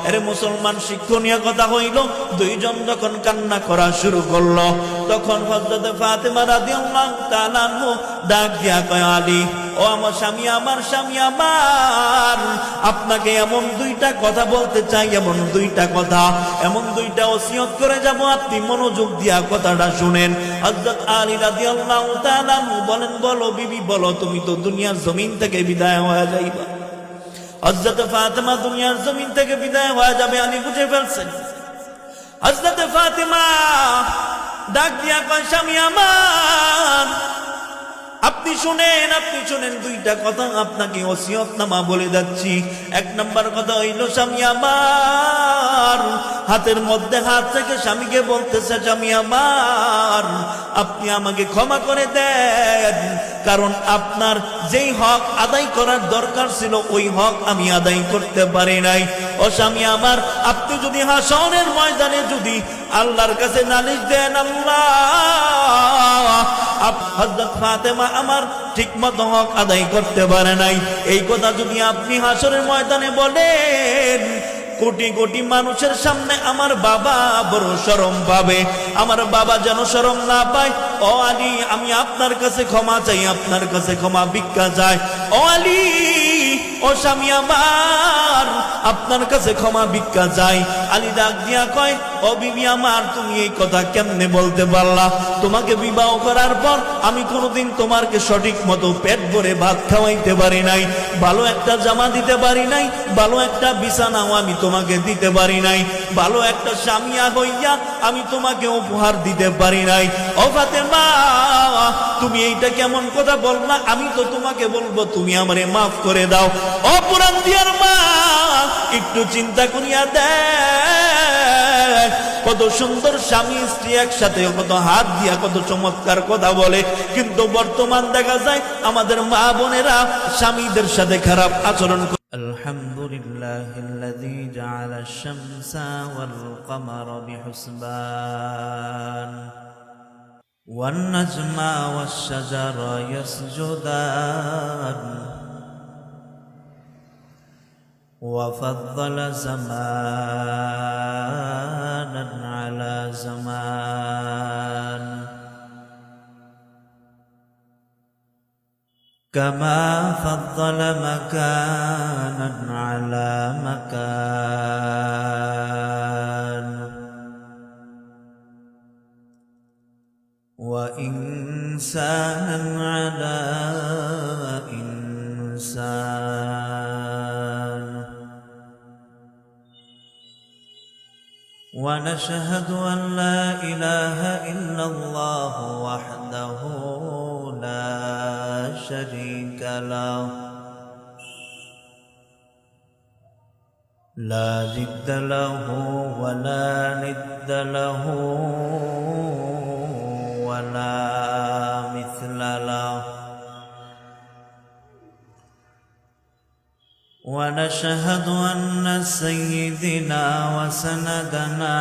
এর মুসলমান শিক্ষণীয় কথা হইল, দুইজন যখন কান্না করা শুরু করলো তখন হযরত ফাতেমা রাদিয়াল্লাহু তাআলা ডাক দিয়া কয়, আলী ও আমার স্বামী, আমার স্বামী আমার, আপনাকে এমন দুইটা কথা বলতে চাই, এমন দুইটা কথা, এমন দুইটা ওসিয়ত করে যাব, আপনি মনোযোগ দিয়া কথাটা শুনেন। হযরত আলী রাদিয়াল্লাহু তাআলা বলেন, বলো বিবি বলো, তুমি তো দুনিয়ার জমিন থেকে বিদায় হয়ে যাইবা। হযরত ফাতেমা দুনিয়ার জমিন থেকে বিদায় হয়ে যাবে আলী বুঝে ফেলছেন। হযরত ফাতেমা ডাক দিয়া কয়, স্বামী আমার, আপনি শুনেন, আপনি শুনেন, দুইটা কথা আপনাকে ওসিয়তনামা বলে যাচ্ছি। এক নাম্বার কথা হইল, স্বামী আমার, হাতের মধ্যে হাত থেকে স্বামীকে বলতেছে, স্বামী আমার, আপনি আমাকে ক্ষমা করে দেন, কারণ আপনার যেই হক আদায় করার দরকার ছিল ওই হক আমি আদায় করতে পারি নাই। ও স্বামী আমার, আপনি যদি হাসরের ময়দানে যদি আল্লাহর কাছে নালিশ দেন, আল্লাহ হযরত ফাতেমা আমার ঠিকমতো হক আদায় করতে পারে নাই, এই কথা যদি আপনি হাসরের ময়দানে বলেন, কোটি কোটি মানুষের সামনে আমার বাবা বড় শরম পাবে, আমার বাবা যেন শরম না পায়। ও আলী, আমি আপনার কাছে ক্ষমা চাই, আপনার কাছে ক্ষমা ভিক্ষা চাই। ও আলী, ও স্বামী আমার, আপনার কাছে ক্ষমা ভিক্ষা চাই। আলী ডাক দিয়া কয়, ও বিবি আমার, তুমি এই কথা কেমনে বলতে পারলা? তোমাকে বিবাহ করার পর আমি কোনোদিন তোমাকে সঠিক মতো পেট ভরে ভাত খাওয়াইতে পারি নাই, ভালো একটা জামা দিতে পারি নাই, ভালো একটা বিছানাও আমি তোমাকে দিতে পারি নাই, ভালো একটা স্বামী হইয়া আমি তোমাকে উপহার দিতে পারি নাই। ও ফাতেমা, তুমি এইটা কেমন কথা বললা? আমি তো তোমাকে বলবো তুমি আমারে মাফ করে দাও। ও পুরান দিয়ার মা, একটু চিন্তা করিয়া দেখ, কত সুন্দর স্বামী স্ত্রী একসাথে কত হাত দিয়া কত চমৎকার কথা বলে, কিন্তু বর্তমান দেখা যায় আমাদের মা বোনেরা স্বামীদের সাথে খারাপ আচরণ করে। আলহামদুলিল্লাহিল্লাযী জাআলা আশ-শামসা ওয়াল কমারা বিহুসবান ওয়ান নাজমা ওয়াশ-শাজারা ইয়াসজুদান وفضل زمانا على زمان كما فضل مكانا على مكان وإنسانا على إنسان. ونشهد أن لا إله إلا الله وحده لا شريك له لا ضد له ولا ند له ولا مثل له. ونشهد أن سيدنا وسندنا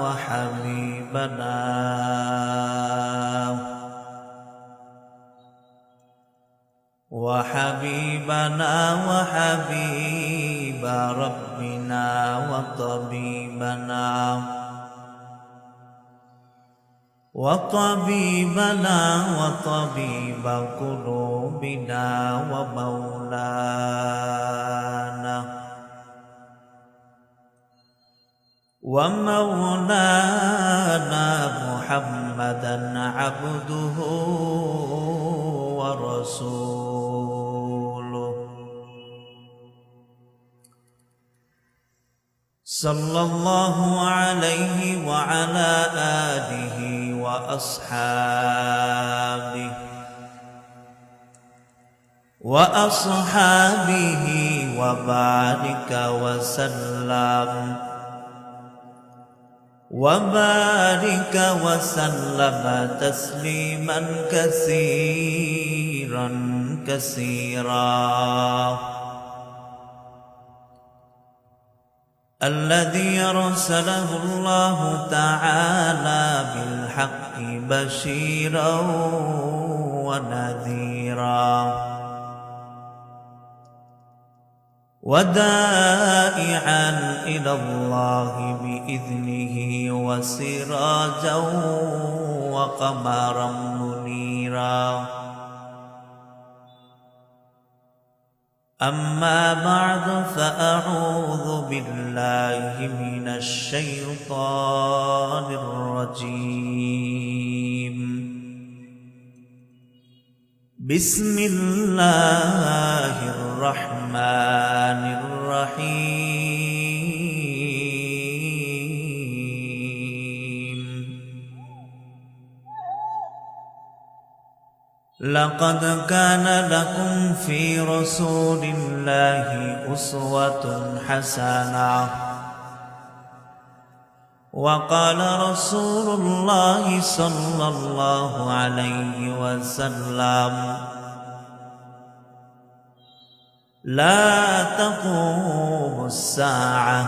وحبيبنا وحبيب ربنا وطبيب قلوبنا ومولانا محمدا عبده ورسوله صلى الله عليه وعلى آله وأصحابه وبارك وسلم تسليما كثيرا الذي أرسله الله تعالى بالحق بشيرا ونذيرا ودائعا إلى الله بإذنه وسراجا وقمرا منيرا أما بعد فأعوذ بالله من الشيطان الرجيم بسم الله الرحمن الرحيم لقد كان لكم في رسول الله أسوة حسنة وقال رسول الله صلى الله عليه وسلم لا تقوم الساعة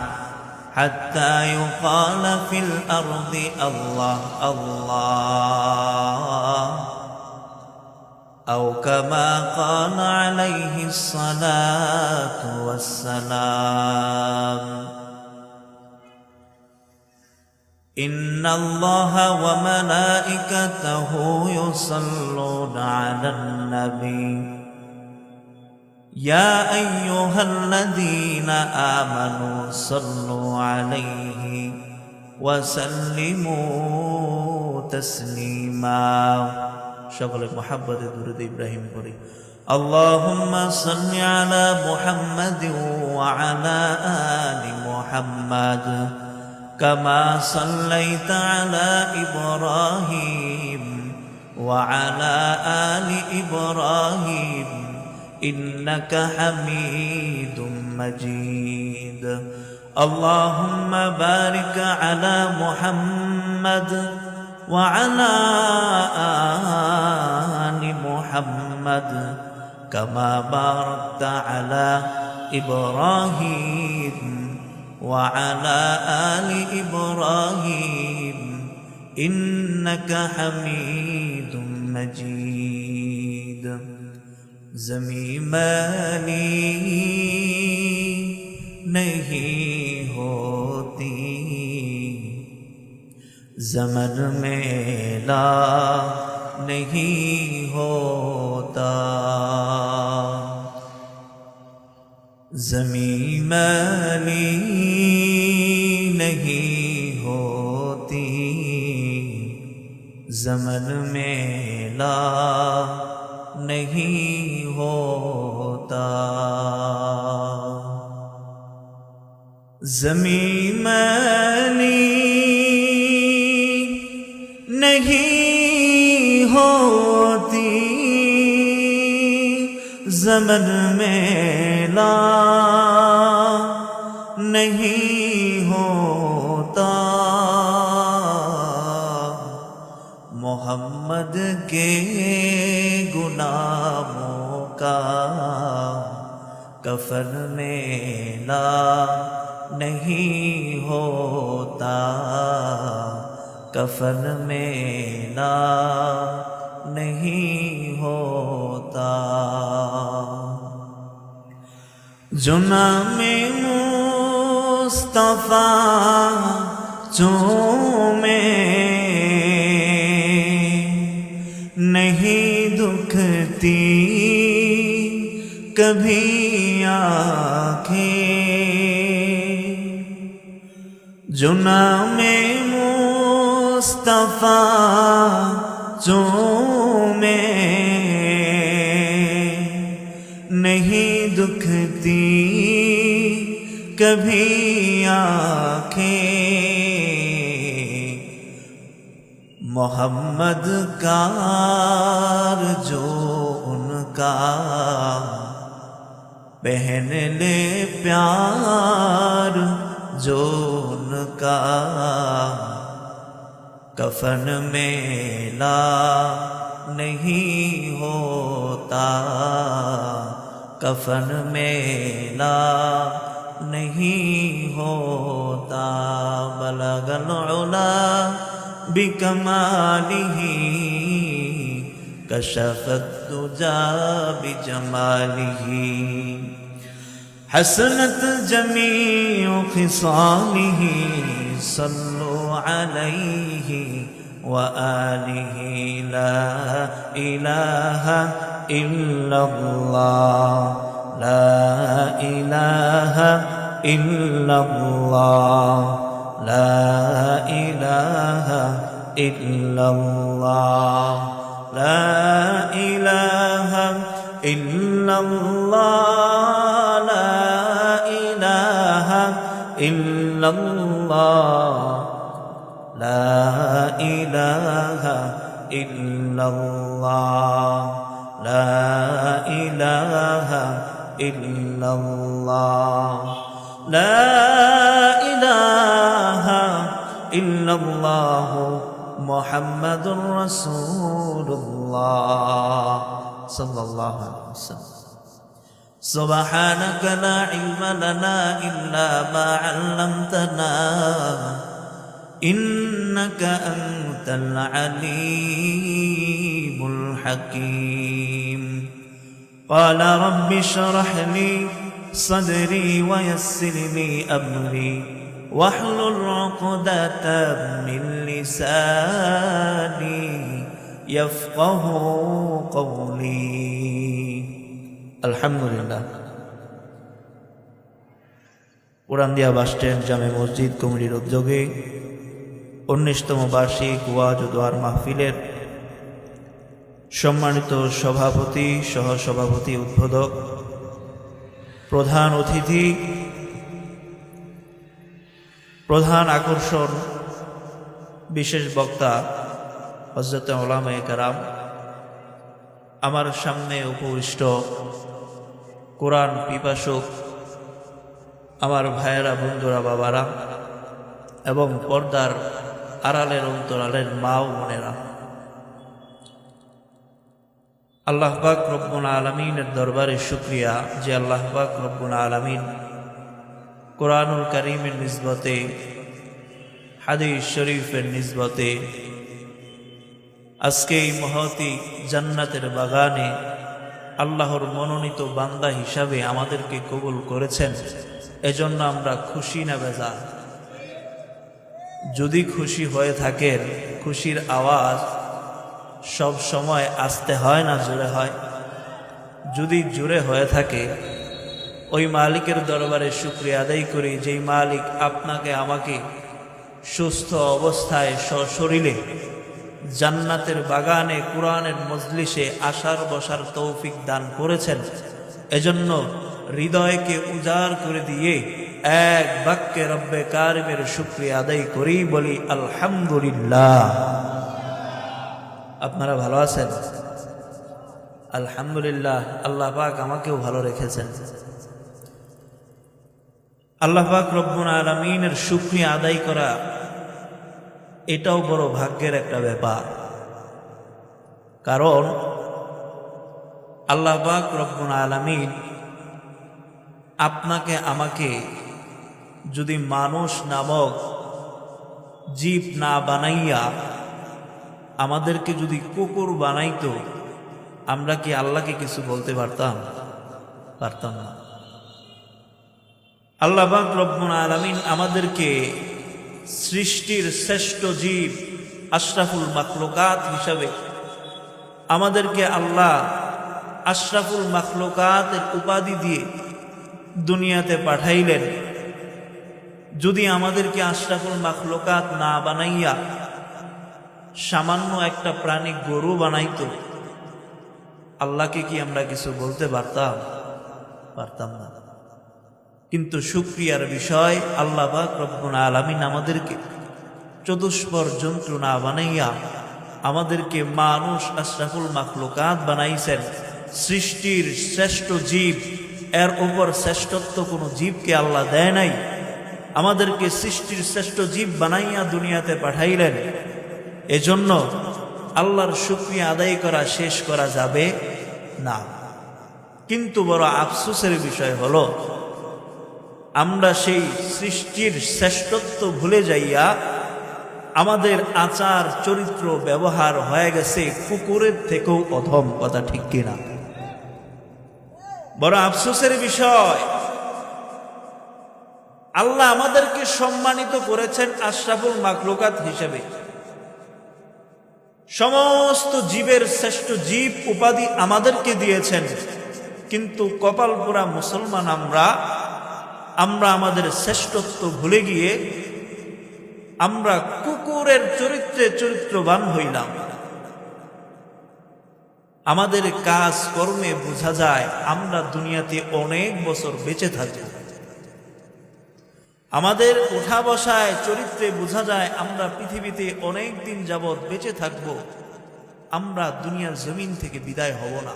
حتى يقال في الأرض الله الله أو كما قال عليه الصلاة والسلام إن الله وملائكته يصلون على النبي يا أيها الذين آمنوا صلوا عليه وسلموا تسليما شغل محبت درود إبراهيم قري اللهم صل على محمد وعلى آل محمد كما صليت على إبراهيم وعلى آل إبراهيم إنك حميد مجيد اللهم بارك على محمد وعلى آل محمد كما باركت على إبراهيم وعلى آل إبراهيم إنك حميد مجيد زمین میلی نہیں ہوتی زمن میلا نہیں ہوتا زمین میلی نہیں ہوتی زمن میلا نہیں ہوتا زمین میلی نہیں ہوتی زمن میلا نہیں ہوتا محمد کے غلاموں کا کفن میلا نہیں ہوتا کفن میلا نہیں ہوتا جو نام مصطفیٰ چومے نہیں دکھتی کبھی آنکھیں جو نام مصطفیٰ چومے نہیں دکھتی کبھی آنکھیں محمد کا جو ان کا پہن لے پیار جو ان کا کفن میلا نہیں ہوتا کفن میلا نہیں ہوتا بلغ العلا بکمالہ کشف الدجى بجمالہ حسنت جميع خصاله صلوا عليه وآله لا إله إلا الله لا إله إلا الله لا إله إلا الله لا إله إلا الله لا إله إلا الله لا إله إلا الله لا إله إلا الله لا إله إلا الله محمد رسول الله صلى الله عليه وسلم سبحانك لا علم لنا إلا ما علمتنا إنك أنت العليم الحكيم قال رب اشرح لي صدري ويسر لي أمري واحلل عقدة من لساني يفقه قولي الحمد لله পুরান্দিয়া বাস স্ট্যান্ড জামে মসজিদ কমিটির উদ্যোগে 19তম বার্ষিক ওয়াজ ও দোয়ার মাহফিলের সম্মানিত সভাপতি, সহসভাপতি, উদ্বোধক, প্রধান অতিথি, প্রধান আকর্ষণ, বিশেষ বক্তা হযরত উলামায়ে কেরাম, আমার সামনে উপবিষ্ট কোরআন পিপাসুক আমার ভাইয়েরা, বন্ধুরা, বাবারা এবং পর্দার আড়ালের অন্তরালের মা ও বোনেরা, আল্লাহ পাক রব্বুল আলামিনের দরবারে শুকরিয়া যে আল্লাহ পাক রব্বুল আলামিন কোরআনুল কারীমের নিসবতে, হাদিস শরীফের নিসবতে আজকে এই মহতি জান্নাতের বাগানে আল্লাহর মনোনীত বান্দা হিসাবে আমাদেরকে কবুল করেছেন। এজন্য আমরা খুশি না বেজার? যদি খুশি হয়ে থাকেন, খুশির আওয়াজ সব সময় আস্তে হয় না জোরে হয়? যদি জোরে হয়ে থাকে, ওই মালিকের দরবারে শুকরিয়া আদায় করি, যেই মালিক আপনাকে আমাকে সুস্থ অবস্থায় সশরীরে জান্নাতের বাগানে কোরআনের মজলিসে আসার বসার তৌফিক দান করেছেন। এজন্য হৃদয়কে উজাড় করে দিয়ে এক বাক্যে রব্বে কারিমের শুকরিয়া আদায় করি, বলি আলহামদুলিল্লাহ। আপনারা ভালো আছেন? আলহামদুলিল্লাহ। আল্লাহ পাক আমাকেও ভালো রেখেছেন। আল্লাহ পাক রব্বুল আলামিনের শুকরিয়া আদায় করা এটাও বড় ভাগ্যের একটা ব্যাপার। কারণ আল্লাহ পাক রব্বুল আলামিন আপনাকে আমাকে যদি মানুষ নামক জীব না বানাইয়া আমাদেরকে যদি কুকুর বানাইতো, আমরা কি আল্লাহকে কিছু বলতে পারতাম? পারতাম না। আল্লাহ পাক রব্বুল আলামিন আমাদেরকে সৃষ্টির শ্রেষ্ঠ জীব, আশরাফুল মাখলুকাত হিসাবে আমাদেরকে আল্লাহ আশরাফুল মাখলুকাতের উপাধি দিয়ে দুনিয়াতে পাঠাইলেন। যদি আমাদেরকে আশরাফুল মাখলুকাত না বানাইয়া সামান্য একটা প্রাণী গরু বানাইতো, আল্লাহকে কি আমরা কিছু বলতে পারতাম? পারতাম না। কিন্তু শুকরিয়ার বিষয়, আল্লাহ পাক রব্বুল আলামিন আমাদেরকে চতুষ্পর জন্তু না বানাইয়া আমাদেরকে মানুষ আশরাফুল মাখলুকাত বানাইছেন। সৃষ্টির শ্রেষ্ঠ জীব, এর উপর শ্রেষ্ঠত্ব কোনো জীবকে আল্লাহ দেয় নাই। আমাদেরকে সৃষ্টির শ্রেষ্ঠ জীব বানাইয়া দুনিয়াতে পাঠাইলেন। এজন্য আল্লাহর শুকরিয়া আদায় করা শেষ করা যাবে না। কিন্তু বড় আফসোসের বিষয় হলো, আমরা সেই সৃষ্টির শ্রেষ্ঠত্ব ভুলে যাইয়া আমাদের আচার চরিত্র ব্যবহার হয়ে গেছে কুকুরের থেকেও অধম। কথা ঠিক কিনা? বড় আফসোসের বিষয়। আল্লাহ আমাদেরকে সম্মানিত করেছেন আশরাফুল মাখলুকাত হিসেবে। সমস্ত জীবের শ্রেষ্ঠ জীব উপাধি আমাদেরকে দিয়েছেন, কিন্তু কপাল পোড়া মুসলমান আমরা আমাদের শ্রেষ্ঠত্ব ভুলে গিয়ে আমরা কুকুরের চরিত্রে চরিত্রবান হইলাম। আমাদের কাজ কর্মে বোঝা যায় আমরা দুনিয়াতে অনেক বছর বেঁচে থাকব। আমাদের ওঠা বসায় চরিত্রে বোঝা যায় আমরা পৃথিবীতে অনেক দিন যাবৎ বেঁচে থাকব। আমরা দুনিয়ার জমিন থেকে বিদায় হব না।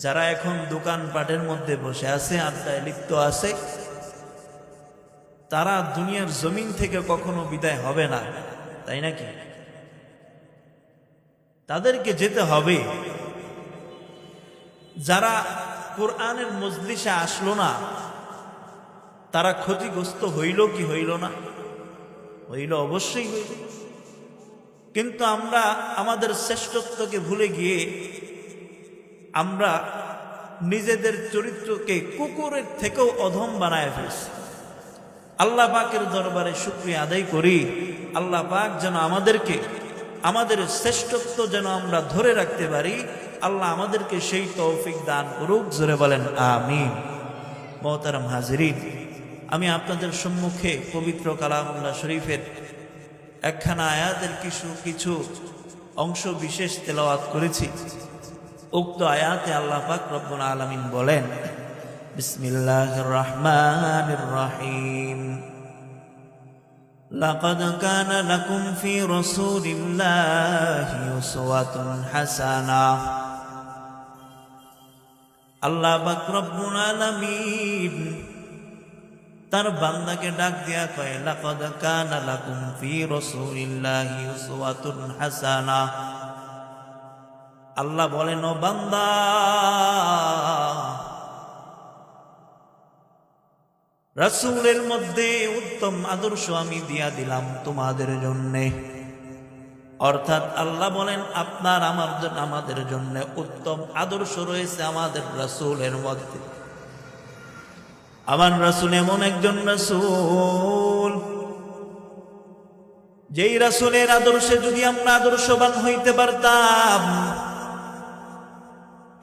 যারা এখন দোকানপাটের মধ্যে বসে আছে, আড্ডায় লিপ্ত আছে, তারা দুনিয়ার জমিন থেকে কখনো বিদায় হবে না, তাই নাকি? তাদেরকে যেতে হবে। যারা কোরআনের মজলিসে আসলো না, তারা ক্ষতিগ্রস্ত হইল কি হইল না? হইল, অবশ্যই হইল। কিন্তু আমরা আমাদের শ্রেষ্ঠত্বকে ভুলে গিয়ে আমরা নিজেদের চরিত্রকে কুকুরের থেকেও অধম বানায় ফেলছি। আল্লাহ পাকের দরবারে শুকরিয়া আদায় করি, আল্লাহ পাক যেন আমাদেরকে আমাদের শ্রেষ্ঠত্ব যেন আমরা ধরে রাখতে পারি। আল্লাহ আমাদেরকে সেই তৌফিক দান করুক, জোরে বলেন আমিন। মোহতারাম হাজিরিন, আমি আপনাদের সম্মুখে পবিত্র কালামুল্লাহ শরীফের একখানা আয়াতের কিছু অংশ বিশেষ তেলাওয়াত করেছি। উক্ত আয়াতে আল্লাহ পাক রব্বুল আলামিন বলেন, বিসমিল্লাহির রহমানির রহিম, লাকাদ কানা লাকুম ফি রাসূলিল্লাহি উসওয়াতুন হাসানাহ। আল্লাহ পাক রব্বুল আলামিন তার বান্দাকে ডাক দিয়া কয়, লাকাদ কানা লাকুম ফি রাসূলিল্লাহি উসওয়াতুন হাসানাহ। আল্লাহ বলেন, ও বান্দা, রাসূলের মধ্যে উত্তম আদর্শ আমি দিয়া দিলাম তোমাদের জন্য। অর্থাৎ আল্লাহ বলেন, আপনার আমাদের জন্য উত্তম আদর্শ রয়েছে আমাদের রাসূলের মধ্যে। আমার রাসূল এমন একজন রাসূল, যেই রাসূলের আদর্শে যদি আমরা আদর্শবান হইতে পারতাম,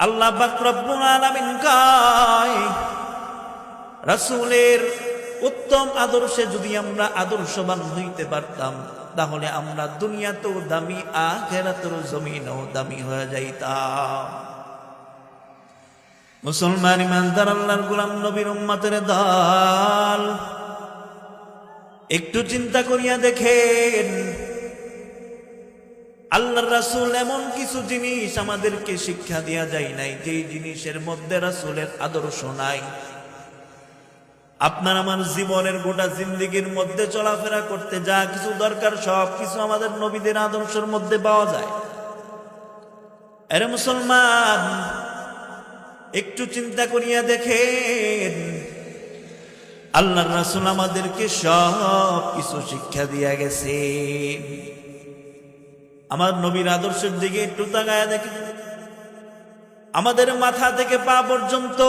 আল্লাহ পাক রব্বুল আলামিন কয়, রাসূলের উত্তম আদর্শে যদি আমরা আদর্শবান হইতে পারতাম, তাহলে আমরা দুনিয়াতেও দামি, আখিরাতের জমিনেও দামি হয়ে যাইতাম। মুসলমান ইমানদার আল্লাহর গোলাম নবীর উম্মতের দল, একটু চিন্তা করিয়া দেখেন, আল্লাহর রাসূল এমন কিছু জিনিস আমাদেরকে শিক্ষা দিয়া যায় নাই যেই জিনিসের মধ্যে রাসূলের আদর্শ নাই। আপনার আমার জীবনের গোটা জিন্দেগির মধ্যে চলাফেরা করতে যা কিছু দরকার সব কিছু আমাদের নবীদের আদর্শের মধ্যে পাওয়া যায়। আরে মুসলমান, একটু চিন্তা করিয়া দেখেন, আল্লাহর রাসূল আমাদেরকে সব কিছু শিক্ষা দিয়া গেছে। আমার নবীর আদর্শের দিকে একটু তাকায়া দেখেন, আমাদের মাথা থেকে পা পর্যন্ত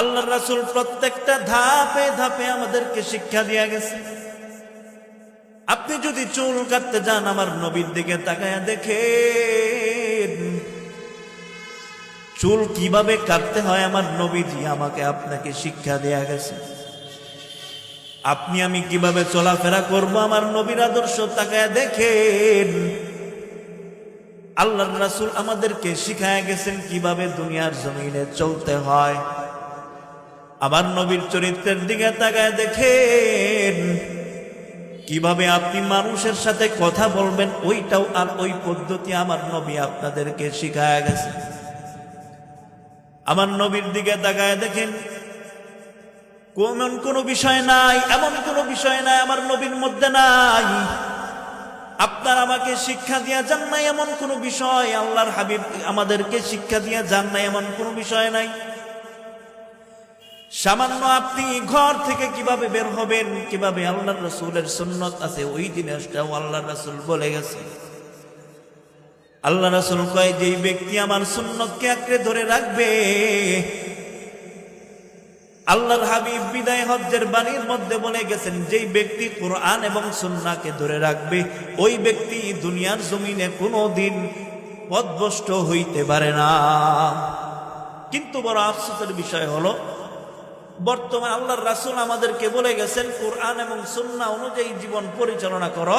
আল্লাহর রাসূল প্রত্যেকটা ধাপে ধাপে আমাদেরকে শিক্ষা দিয়া গেছে। আপনি যদি চুল কাটতে যান, আমার নবীর দিকে তাকায়া দেখেন, চুল কিভাবে কাটতে হয় আমার নবীজি আমাকে আপনাকে শিক্ষা দেয়া গেছে। আপনি আমি কিভাবে চলাফেরা করব, আমার নবীর আদর্শ তাকায়া দেখেন, আল্লাহর রাসূল আমাদেরকে শিখায়া গেছেন কিভাবে দুনিয়ার জমিনে চলতে হয়। আমার নবীর চরিত্রের দিকে তাকায় দেখেন, কিভাবে আপনি মানুষের সাথে কথা বলবেন, ওইটাও আর ওই পদ্ধতি আমার নবী আপনাদেরকে শিখায়া গেছে। আমার নবীর দিকে তাকায় দেখেন, এমন কোনো বিষয় নাই, এমন কোনো বিষয় নাই আমার নবীর মধ্যে নাই। আপনার আমাকে শিক্ষা দিয়া যান নাই এমন কোনো বিষয়, আল্লাহর হাবিব আমাদেরকে শিক্ষা দিয়া যান নাই এমন কোনো বিষয় নাই। সামান্য আপনি ঘর থেকে কিভাবে বের হবেন, কিভাবে আল্লাহর রাসূলের সুন্নাত আছে, ওই জিনিসটাও আল্লাহর রাসূল বলে গেছে। আল্লাহ রাসূল কয়, যেই ব্যক্তি আমার সুন্নতকে আঁকড়ে ধরে রাখবে, আল্লাহর হাবিব বিদায় হজ্জের বাণীর মধ্যে বলে গেছেন, যেই ব্যক্তি কোরআন এবং সুন্নাহকে ধরে রাখবে ওই ব্যক্তি দুনিয়ার জমিনে কোনোদিন পথভ্রষ্ট হইতে পারে না। কিন্তু বড় আফসোসের বিষয় হলো, বর্তমান আল্লাহর রাসূল আমাদেরকে বলে গেছেন কোরআন এবং সুন্নাহ অনুযায়ী জীবন পরিচালনা করো,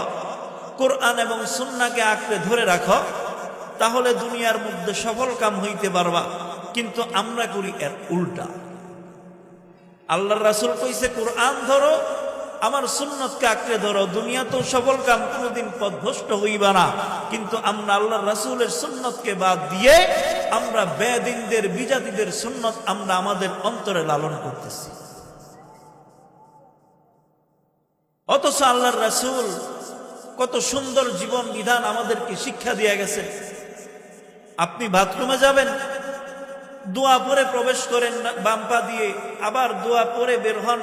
কোরআন এবং সুন্নাহকে আঁকড়ে ধরে রাখো, তাহলে দুনিয়ার মধ্যে সফল কাম হইতে পারবা। কিন্তু আমরা করি এর উল্টা। আল্লাহর রাসূল কইছে কোরআন ধরো, আমার সুন্নতকে আঁকড়ে ধরো, দুনিয়া তো সফল কাম, কোনোদিন পথভ্রষ্ট হইবা না। কিন্তু আমরা আল্লাহর রাসূলের সুন্নতকে বাদ দিয়ে আমরা বেদিনদের বিজাতিদের সুন্নত আমরা আমাদের অন্তরে লালন করতেছি। অথচ আল্লাহর রাসূল কত সুন্দর জীবন বিধান আমাদেরকে শিক্ষা দিয়ে গেছে। আপনি বাথরুমে যাবেন, দোয়া পরে প্রবেশ করেন বাম পা দিয়ে, আবার দোয়া পরে বের হন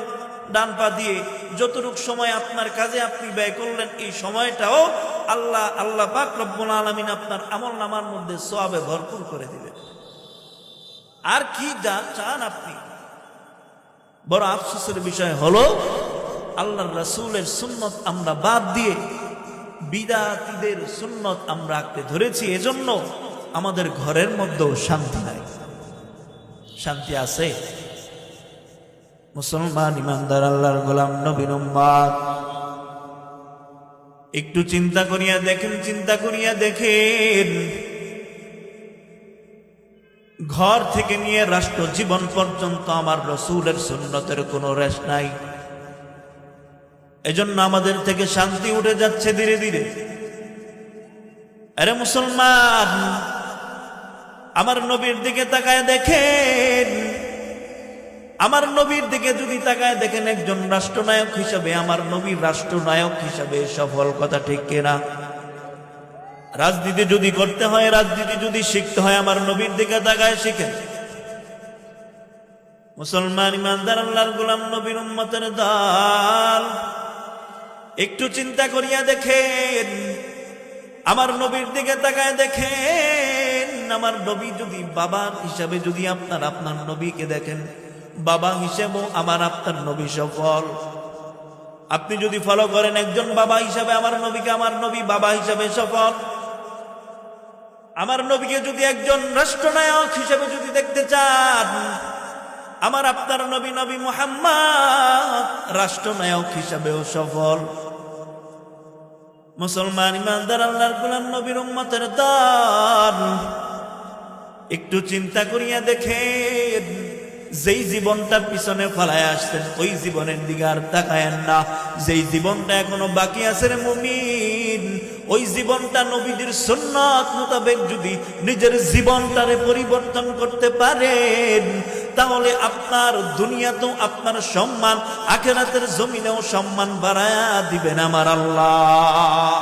ডান পা দিয়ে। যতটুকু সময় আপনার কাজে আপনি ব্যয় করলেন, এই সময়টাও আল্লাহ পাক রব্বুল আলামিন আপনার আমলনামার মধ্যে সওয়াবে ভরপুর করে দিবেন। আর কি চান আপনি? বড় আফসোসের বিষয় হলো আল্লাহর রাসূলের সুন্নত আমরা বাদ দিয়ে বিদাতীদের সুন্নত আমরা আঁকড়ে ধরেছি। এজন্য আমাদের ঘরের মধ্যেও শান্তি নাই। শান্তি আছে? মুসলমান ইমানদার আল্লাহর গোলাম নবীর উম্মত, একটু চিন্তা করিয়া দেখেন, ঘর থেকে নিয়ে রাষ্ট্র জীবন পর্যন্ত আমার রাসূলের সুন্নতের কোনো রেশ নাই। এজন্য আমাদের থেকে শান্তি উঠে যাচ্ছে ধীরে ধীরে। আরে মুসলমান, আমার নবীর দিকে তাকায় দেখেন, আমার নবীর দিকে যদি তাকায় দেখেন একজন রাষ্ট্রনায়ক হিসাবে, আমার নবীর রাষ্ট্রনায়ক হিসাবে সফল, কথা ঠিক কিনা? রাজনীতি যদি করতে হয়, রাজনীতি যদি শিখতে হয়, আমার নবীর দিকে তাকায় শিখেন। মুসলমান ইমানদার আল্লাহর গোলাম নবীর উম্মতের দল, একটু চিন্তা করিয়া দেখেন, আমার নবীর দিকে তাকায় দেখেন। আমার নবী যদি বাবা হিসাবে যদি আপনার নবীকে দেখেন, বাবা হিসেবেও আমার আপনার নবী সফল। আপনি যদি ফলো করেন একজন বাবা হিসাবে আমার নবীকে, আমার নবী বাবা হিসাবে সফল। আমার নবীকে যদি একজন রাষ্ট্রনায়ক হিসেবে যদি দেখতে চান, আমার আপনার নবী মুহাম্মদ রাষ্ট্রনায়ক হিসাবেও সফল। মুসলমান ইমানদার আল্লাহর গোলাম নবীর উম্মতের দল, একটু চিন্তা করিয়া দেখেন, যেই জীবনটা পিছনে ফলায় আসছেন ওই জীবনের দিকে আর তাকায়েন না। যেই জীবনটা এখনো বাকি আছে রে মুমিন, ওই জীবনটা নবীদের সুন্নাত মোতাবেক যদি নিজের জীবনটারে পরিবর্তন করতে পারেন, তাহলে আপনার দুনিয়াতেও আপনার সম্মান, আখিরাতের জমিনেও সম্মান বাড়ায়া দিবেন আমার আল্লাহ।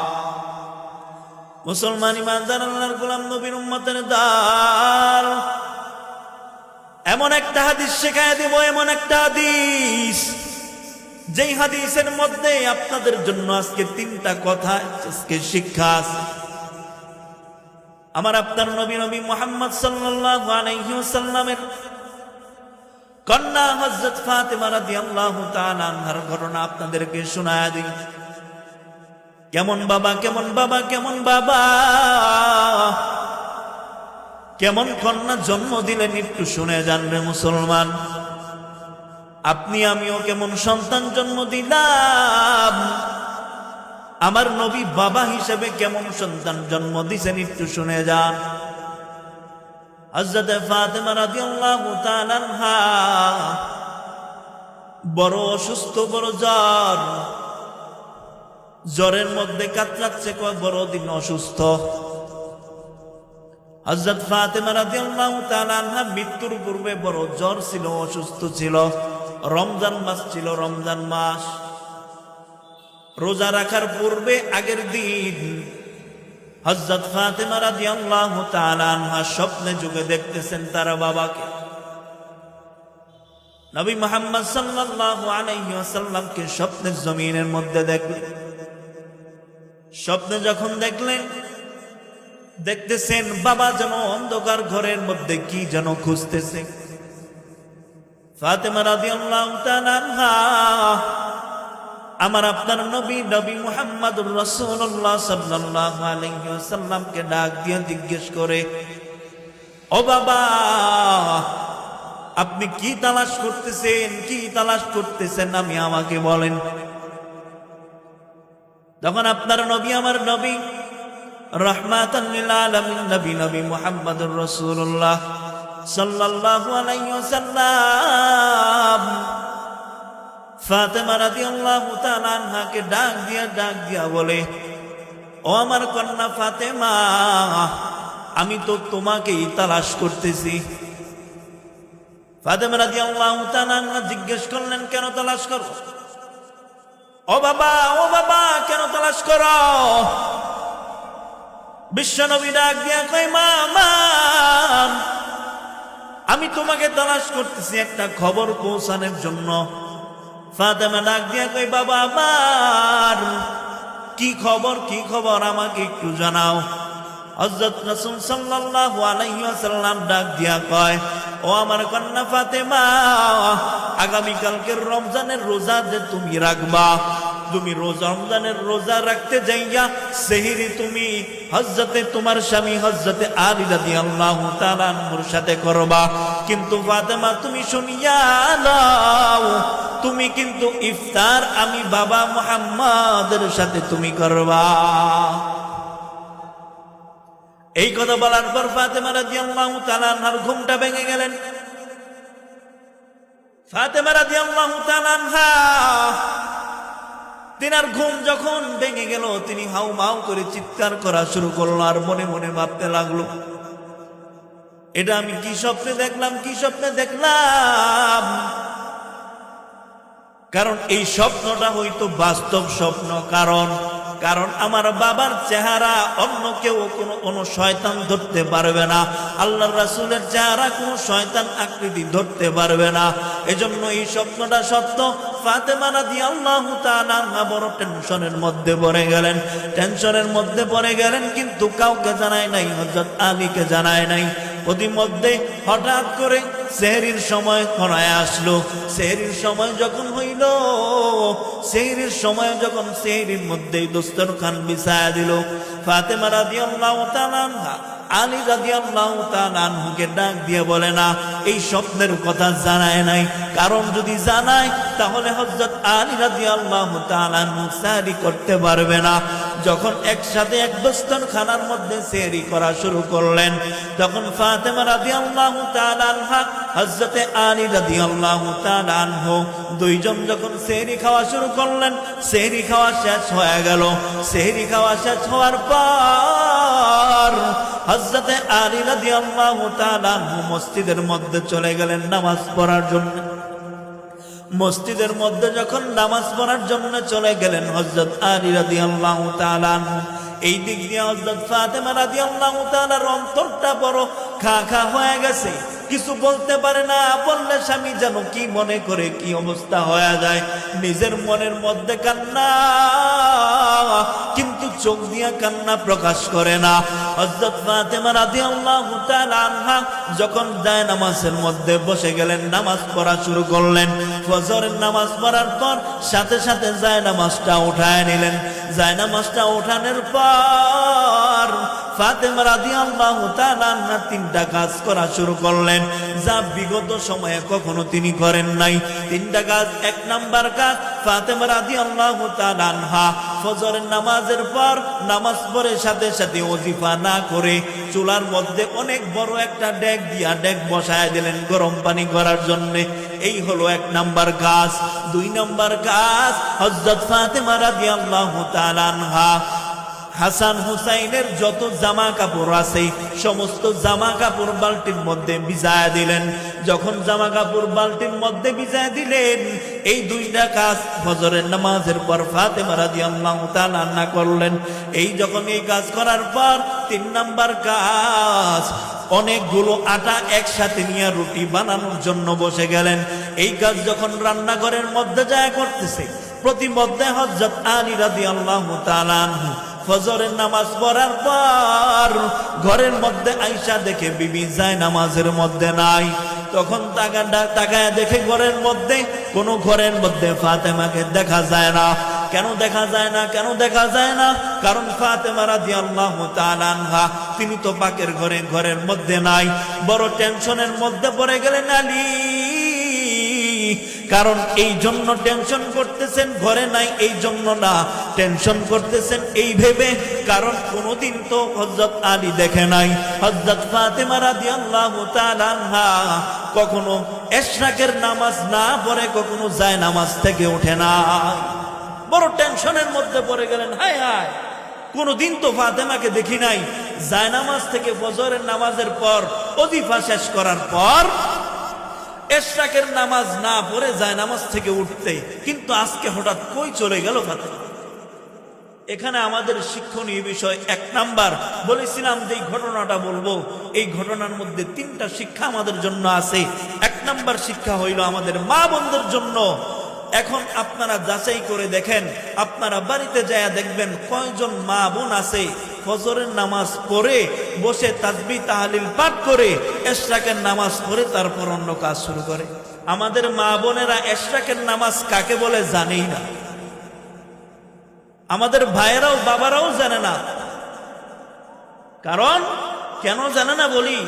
মুসলমান ইমানদার আল্লাহর গোলাম নবীর উম্মতের দল, এমন একটা হাদিস শেখায় দেব, এমন একটা হাদিস, যেই হাদিসের মধ্যে আপনাদের জন্য আজকে তিনটা কথা, আজকে শিক্ষা আছে। আমার আপনার নবী মুহাম্মদ সাল্লাল্লাহু আলাইহি ওয়াসাল্লামের কন্যা হযরত ফাতেমা রাদিয়াল্লাহু তাআলা আনহার ঘটনা আপনাদেরকে শোনায়া দিই। কেমন বাবা, কেমন বাবা, কেমন বাবা, কেমন কন্যা জন্ম দিলেন, একটু শুনে জানবে মুসলমান। আপনি আমিও কেমন সন্তান জন্ম দিলাম, আমার নবী বাবা হিসেবে কেমন সন্তান জন্ম দিয়েছেন, একটু শুনে যান। হযরত ফাতেমা রাদিয়াল্লাহু তাআলা আনহা বড় অসুস্থ, বড় জ্বর, জ্বরের মধ্যে কাতরাচ্ছে, বড় দিন অসুস্থ। হযরত ফাতেমা রাদিয়াল্লাহু তাআলা আনহা মৃত্যুর পূর্বে বড় জ্বর ছিল, অসুস্থ ছিল। রমজান মাস ছিল, রমজান মাস, রোজা রাখার পূর্বে আগের দিন হযরত ফাতেমা রাদিয়াল্লাহু তাআলা আনহা স্বপ্নে যুগে দেখতেছেন তার বাবাকে। নবী মুহাম্মদ সাল্লাল্লাহু আলাইহি ওয়াসাল্লামকে স্বপ্নের জমিনের মধ্যে দেখলেন। স্বপ্নে যখন দেখলেন, দেখতেছেন বাবা যেন অন্ধকার ঘরের মধ্যে কি যেন খুঁজতেছে। ফাতেমা রাদিয়াল্লাহু তাআলা আনহা আমার আপনার নবী মুহাম্মদুর রাসূলুল্লাহ সাল্লাল্লাহু আলাইহি ওয়াসাল্লামকে ডাক দিয়ে জিজ্ঞেস করে, ও বাবা, আপনি কি তালাশ করতেছেন আমি আমাকে বলেন। তখন আপনার নবী আমার নবী রাহমাতাল লিল আলামিন নবী মুহাম্মদুর রাসূলুল্লাহ সাল্লাল্লাহু আলাইহি ওয়াসাল্লাম ফাতেমা রাদিয়াল্লাহু তাআলা আনহাকে ডাক দিয়া বলে, ও আমার কন্যা ফাতেমা, আমি তো তোমাকেই তালাশ করতেছি। ফাতেমা রাদিয়াল্লাহু তাআলা আনহা জিজ্ঞেস করলেন, কেন তালাশ করো? ও বাবা কেন তালাশ করো? বিশ্বনবী ডাক দিয়া কয়, মা আমি তোমাকে তালাশ করতেছি একটা খবর পৌঁছানোর জন্য। ফাতেমা ডাক দিয়া কয়, বাবা আমার কি খবর আমাকে একটু জানাও। হযরত রাসূল সাল্লাল্লাহু আলাইহি ওয়াসাল্লাম ডাক দিয়া কয়, ও আমার কন্যা ফাতেমা, আগামী কালকের রমজানের রোজা যে তুমি রাখবা, তুমি রমজানের রোজা রাখতে যাইয়া সেহরি তুমি তোমার স্বামী হযরতে আলী রাদিয়াল্লাহু তাআলা আনহুর সাথে করবা। কিন্তু ফাতেমা তুমি শুনিয়া নাও, তুমি কিন্তু ইফতার আমি বাবা মুহাম্মাদের সাথে তুমি করবা। এই কথা বলার পর ফাতেমা রাদিয়াল্লাহু তাআলা আনহার ঘুমটা ভেঙে গেলেন। ফাতেমা রাদিয়াল্লাহু তাআলা আনহা তিনার ঘুম যখন ভেঙে গেল, তিনি হাউমাউ করে চিৎকার করা শুরু করলো আর মনে মনে ভাবতে লাগলো, এটা আমি কি স্বপ্নে দেখলাম। কারণ এই স্বপ্নটা হয়তো বাস্তব স্বপ্ন, কারণ আমার বাবার চেহারা অন্য কেউ কোনো শয়তান ধরতে পারবে না, আল্লাহর রাসূলের চেহারা কোনো শয়তান আকৃতি ধরতে পারবে না। এজন্য এই স্বপ্নটা সত্য। ফাতেমা রাদিয়াল্লাহু তাআলা আনহা বড় টেনশনের মধ্যে পড়ে গেলেন, কিন্তু কাউকে জানায় নাই, হযরত আলীকে জানায় নাই। প্রতিমধ্যে হঠাৎ করে সেহরির সময় ঘনায় আসলো। সেহরির সময় যখন হইল, সেহরির মধ্যেই দস্তরখান বিছায়া দিল। ফাতেমা রাদিয়াল্লাহু তাআলা আনহা আলী রাদিয়াল্লাহু তাআলা আনহুকে ডাক দিয়ে বলে, না, এই স্বপ্নের কথা জানায় নাই, কারণ যদি জানায় তাহলে হযরত আলী রাদিয়াল্লাহু তাআলা আনহু সেহরি করতে পারবে না। যখন একসাথে এক দস্তরখানার মধ্যে সেহরি করা শুরু করলেন, তখন ফাতেমা রাদিয়াল্লাহু তাআলা আনহা হযরতে আলী রাদিয়াল্লাহু তাআলা আনহু দুইজন যখন সেহরি খাওয়া শুরু করলেন, সেহরি খাওয়া শেষ হয়ে গেল। সেহরি খাওয়া শেষ হওয়ার পর হযরতে আলী রাদিয়াল্লাহু তাআলা আনহু মসজিদের মধ্যে চলে গেলেন নামাজ পড়ার জন্য। মসজিদের মধ্যে যখন নামাজ পড়ার জন্য চলে গেলেন হযরত আলী রাদিয়াল্লাহু তাআলা আনহু, এই দিক দিয়ে হযরত ফাতেমা রাদিয়াল্লাহু তাআলার অন্তরটা বড় খা হয়ে গেছে। কিছু বলতে পারে না, বললে স্বামী যেন কি মনে করে, কি অবস্থা হয়ে যায়। নিজের মনের মধ্যে কান্না, কিন্তু চোখ দিয়ে কান্না প্রকাশ করে না। হযরত ফাতেমা রাদিয়াল্লাহু তাআলা আনহা যখন জায়নামাজের মধ্যে বসে গেলেন, নামাজ পড়া শুরু করলেন। ফজরের নামাজ পড়ার পর সাথে সাথে জায়নামাজটা উঠায় নিলেন। জায়নামাজটা উঠানোর পর ফাতেমা রাদিয়াল্লাহু তাআলা আনহা তিনটা কাজ করা শুরু করলেন, যা বিগত সময়ে কখনো তিনি করেন নাই। তিনটা কাজ। এক নাম্বার কাজ, ফাতেমা রাদিয়াল্লাহু তাআলা আনহা ফজরের নামাজের পর নামাজ পড়ে সাথে সাথে ওজিফা না করে চুলার মধ্যে অনেক বড় একটা ডেক বসায় দিলেন গরম পানি করার জন্য। এই হলো এক নাম্বার কাজ। দুই নাম্বার কাজ, হযরত ফাতেমা রাদিয়াল্লাহু তাআলা আনহা হাসান হুসাইনের যত জামা কাপড় আছে সমস্ত জামা কাপড় বালতির মধ্যে ভিজায় দিলেন। যখন জামা কাপড় বালতির মধ্যে ভিজায় দিলেন, এই দুইটা কাজ ফজরের নামাজের পর ফাতেমা রাদিয়াল্লাহু তাআলা আনহা করলেন। যখন এই কাজ করার পর তিন নাম্বার কাজ, অনেকগুলো আটা একসাথে নিয়ে রুটি বানানোর জন্য বসে গেলেন। এই কাজ যখন রান্নাঘরের মধ্যে যায় করতেছে, প্রতিমধ্যে হযরত আলী রাদিয়াল্লাহু তাআলা আনহু ফজরের নামাজ পড়ার পর ঘরের মধ্যে আয়েশা দেখে বিবি যায় নামাজের মধ্যে নাই। তখন তাকায় দেখে ঘরের মধ্যে, কোন ঘরের মধ্যে ফাতেমাকে দেখা যায় না। কেন দেখা যায় না? কেন দেখা যায় না? কারণ ফাতেমা রাদিয়াল্লাহু তাআলা আনহা তিনি তো পাকের ঘরের মধ্যে নাই। বড় টেনশনের মধ্যে পড়ে গেলেন আলী। কারণ এই জন্য টেনশন করতেছেন, ঘরে নাই এই জন্য না, টেনশন করতেছেন এই ভেবে, কারণ কোনদিন তো হযরত আলী দেখে নাই হযরত ফাতেমা রাদিয়াল্লাহু তাআলা আনহা কখনো ইশরাকের নামাজ না পড়ে কখনো যায় নামাজ থেকে ওঠে না। বড় টেনশনের মধ্যে পড়ে গেলেন, হায় হায়, কোনদিন তো ফাতেমাকে দেখি নাই যায় নামাজ থেকে ফজরের নামাজের পর ওজিফা শেষ করার পর ইশরাকের নামাজ না পড়ে যায় নামাজ থেকে উঠতে, কিন্তু আজকে হঠাৎ কই চলে গেল ফাতেমা? এখানে আমাদের শিক্ষণীয় বিষয়, এক নাম্বার বলেছিলাম যে ঘটনাটা বলবো, এই ঘটনার মধ্যে 3টা শিক্ষা আমাদের জন্য আছে। এক নাম্বার শিক্ষা হইল আমাদের মা বোনদের জন্য। এখন আপনারা যাচাই করে দেখেন, আপনারা বাড়িতে যায় দেখবেন কয়জন মা বোন আছে ফজরের নামাজ পড়ে বসে তাসবিহ তাহলিল পাঠ করে ইশরাকের নামাজ পড়ে তারপর অন্য কাজ শুরু করে। আমাদের মা বোনেরা ইশরাকের নামাজ কাকে বলে জানেই না। আমাদের ভাইয়েরাও বাবারাও জানে না। কারণ কেন জানে না বলি,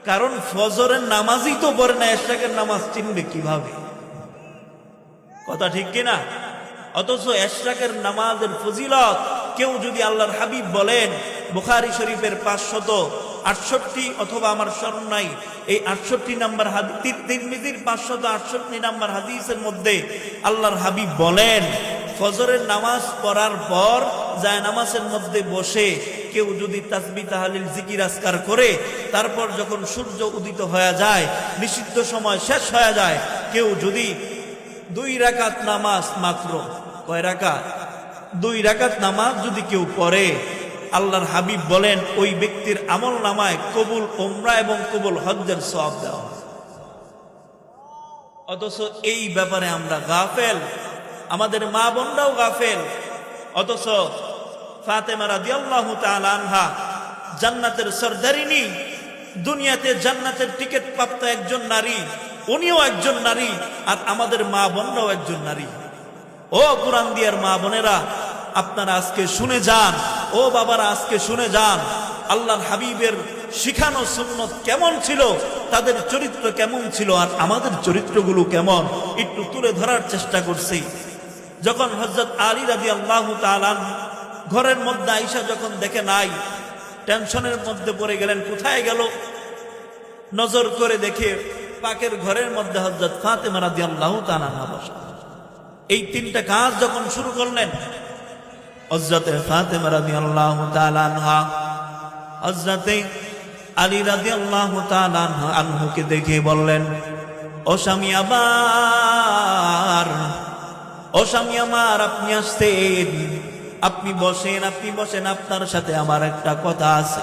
কারণ ফজরের নামাজই তো পড়ে না, ইশরাকের নামাজ চিনবে কিভাবে? কথা ঠিক কিনা? অথচ ইশরাকের নামাজের ফজিলত কেউ যদি আল্লাহর হাবিব বলেন, বুখারী শরীফের 568 অথবা আমার স্মরণ নাই, এই 68 নম্বর হাদিস, তিরমিজির 568 নম্বর হাদিসের মধ্যে আল্লাহর হাবিব বলেন, ফজরের নামাজ পড়ার পর যায় নামাজের মধ্যে বসে কেউ যদি তাসবিহ তাহলিল জিকির আজকার করে তারপর যখন সূর্য উদিত হয়ে যায়, নিষিদ্ধ সময় শেষ হয়ে যায়, কেউ যদি 2 রাকাত নামাজ মাত্র, কয় রাকাত? 2 রাকাত নামাজ যদি কেউ পড়ে, আল্লাহর হাবিব বলেন ওই ব্যক্তির আমল নামায় কবুল উমরা এবং কবুল হজ্জের সওয়াব দেওয়া হয়। অথচ এই ব্যাপারে আমরা গাফেল, আমাদের মা বোনরাও গাফেল। অথচ ফাতেমা রাদিয়াল্লাহু তাআলা আনহা জান্নাতের সরদারিনী, দুনিয়াতে জান্নাতের টিকিট প্রাপ্ত একজন নারী, উনিও একজন নারী, আর আমাদের মা বোনরাও একজন নারী। ও কুরআন দিয়ার মা বোনেরা, আপনারা আজকে শুনে যান, ও বাবারা আজকে শুনে যান, আল্লাহর হাবিবের শিখানো সুন্নত কেমন ছিল, তাদের চরিত্র কেমন ছিল, আর আমাদের চরিত্রগুলো কেমন একটু তুলে ধরার চেষ্টা করছি। যখন হযরত আলী রাদিয়াল্লাহু তাআলা ঘরের মধ্যে আয়েশা যখন দেখে নাই, টেনশনের মধ্যে পড়ে গেলেন, কোথায় গেল? নজর করে দেখে পাকের ঘরের মধ্যে হযরত ফাতেমা রাদিয়াল্লাহু তাআলা বসা। এই 3টা কাজ যখন শুরু করলেন, হযরত ফাতেমা রাদিয়াল্লাহু তাআলা আনহা হযরত আলী রাদিয়াল্লাহু তাআলা আনহুকে দেখে বললেন, ও স্বামী আমার, ও স্বামী আমার, আপনি আসছেন, আপনি বসেন, আপনি বসেন, আপনার সাথে আমার একটা কথা আছে।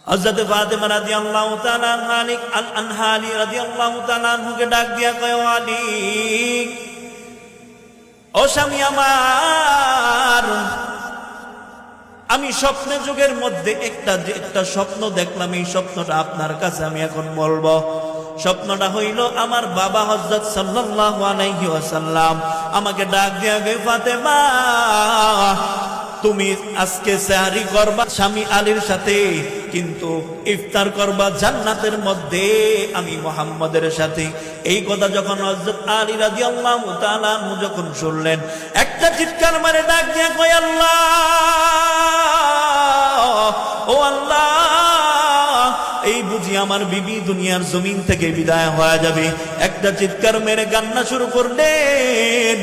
হযরত ফাতেমা রাদিয়াল্লাহু তাআলা আনহা আলী রাদিয়াল্লাহু তাআলা আনহুকে ডাক দিয়া কয়, আলী, ও স্বামী আমার, আমি স্বপ্নে যুগের মধ্যে একটা স্বপ্ন দেখলাম, এই স্বপ্নটা আপনার কাছে আমি এখন বলবো। স্বপ্নটা হইল, আমার বাবা হযরত সাল্লাল্লাহু আলাইহি ওয়াসাল্লাম আমাকে ডাক দিয়া কয়, ফাতেমা, তুমি আজকে সেহরি করবা স্বামী আলীর সাথে, কিন্তু ইফতার করবা জান্নাতের মধ্যে আমি মুহাম্মদের সাথে। এই কথা যখন হযরত আলী রাদিয়াল্লাহু তাআলা আনহু যখন শুনলেন, একটা চিৎকার মারে ডাক দিয়া কয়, আল্লাহ, ও আল্লাহ, এই বুঝি আমার বিবি দুনিয়ার জমিন থেকে বিদায় হয়ে যাবে। একটা চিৎকার মেরে কান্না শুরু করলেন,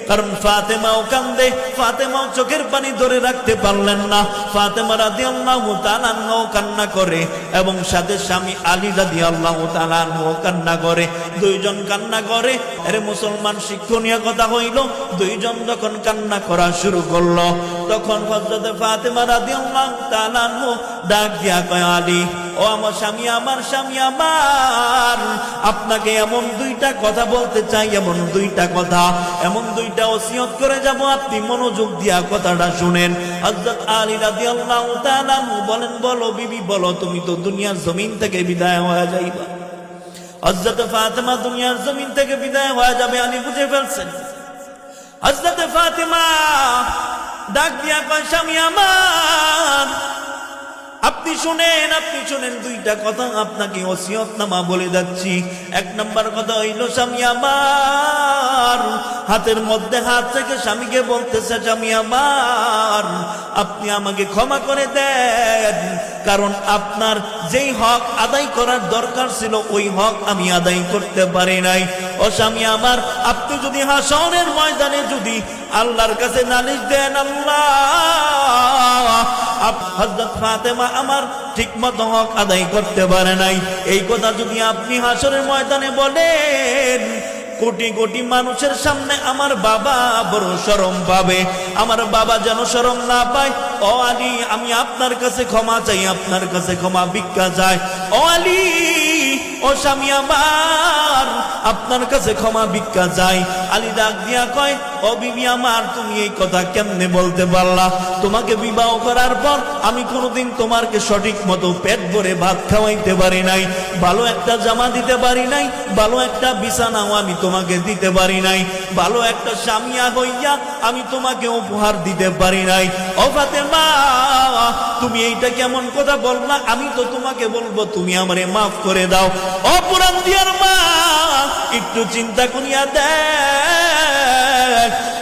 কারণ ফাতেমাও কান্দে, ফাতেমাও চোখের পানি ধরে রাখতে পারলেন না। ফাতেমা রাদিয়াল্লাহু তাআলা আনহা কান্না করে এবং সাথে স্বামী আলী রাদিয়াল্লাহু তাআলা আনহু কান্না করে, 2 জন কান্না করে। আরে মুসলমান, শিক্ষণীয় কথা হইল, 2 জন যখন কান্না করা শুরু করলো, তখন হযরত ফাতেমা রাদিয়াল্লাহু তাআলা আনহু ডাক দিয়া কয়, আলী, ও ও আমার স্বামী আমার আপনাকে এমন দুইটা কথা বলতে চাই, এমন দুইটা কথা, এমন দুইটা ওসিয়ত করে যাব, আপনি মনোযোগ দিয়া কথাটা শুনেন। হযরত আলী রাদিয়াল্লাহু তাআলা বলেন, বলো বিবি বলো, তুমি তো দুনিয়ার জমিন থেকে বিদায় হয়ে যাইবা। হযরত ফাতেমা দুনিয়ার জমিন থেকে বিদায় হয়ে যাবে, আলী বুঝে ফেলছেন। হযরত ফাতেমা ডাক দিয়া কয়, স্বামী আমার আপনি শুনেন দুইটা কথা আপনাকে ওসিয়তনামা বলে যাচ্ছি। এক নাম্বার কথা হইল, স্বামী আমার হাতের মধ্যে হাত থেকে স্বামীকে বলতেছে, স্বামী আমার আপনি আমাকে ক্ষমা করে দেন, কারণ আপনার যেই হক আদায় করার দরকার ছিল ওই হক আমি আদায় করতে পারি নাই। ও স্বামী আমার, আপনি যদি হাসরের ময়দানে যদি আল্লাহর কাছে নালিশ দেন, আল্লাহ হযরত ফাতেমা আমার ঠিক মতো হক আদায় করতে পারে নাই, এই কথা যদি আপনি হাসরের ময়দানে বলেন, কোটি কোটি মানুষের সামনে আমার বাবা বড় শরম পাবে, আমার বাবা যেন শরম না পায়। ও আলী, আমি আপনার কাছে ক্ষমা চাই, আপনার কাছে ক্ষমা ভিক্ষা চাই। ও আলী, ও স্বামী আমার আপনার কাছে ক্ষমা ভিক্ষা চাই। আলী ডাক দিয়া কয়, ও বিবি আমার তুমি এই কথা কেমনে বলতে পারলা? তোমাকে বিবাহ করার পর আমি কোনোদিন তোমাকে সঠিক মতো পেট ভরে ভাত খাওয়াইতে পারি নাই, ভালো একটা জামা দিতে পারি নাই, ভালো একটা বিছানাও আমি তোমাকে দিতে পারি নাই, ভালো একটা স্বামী হইয়া আমি তোমাকে উপহার দিতে পারি নাই। ও ফাতেমা, তুমি এইটা কেমন কথা বললা? আমি তো তোমাকে বলবো তুমি আমারে মাফ করে দাও। ও পুরান দিয়ার মা, একটু চিন্তা করিয়া দেখ,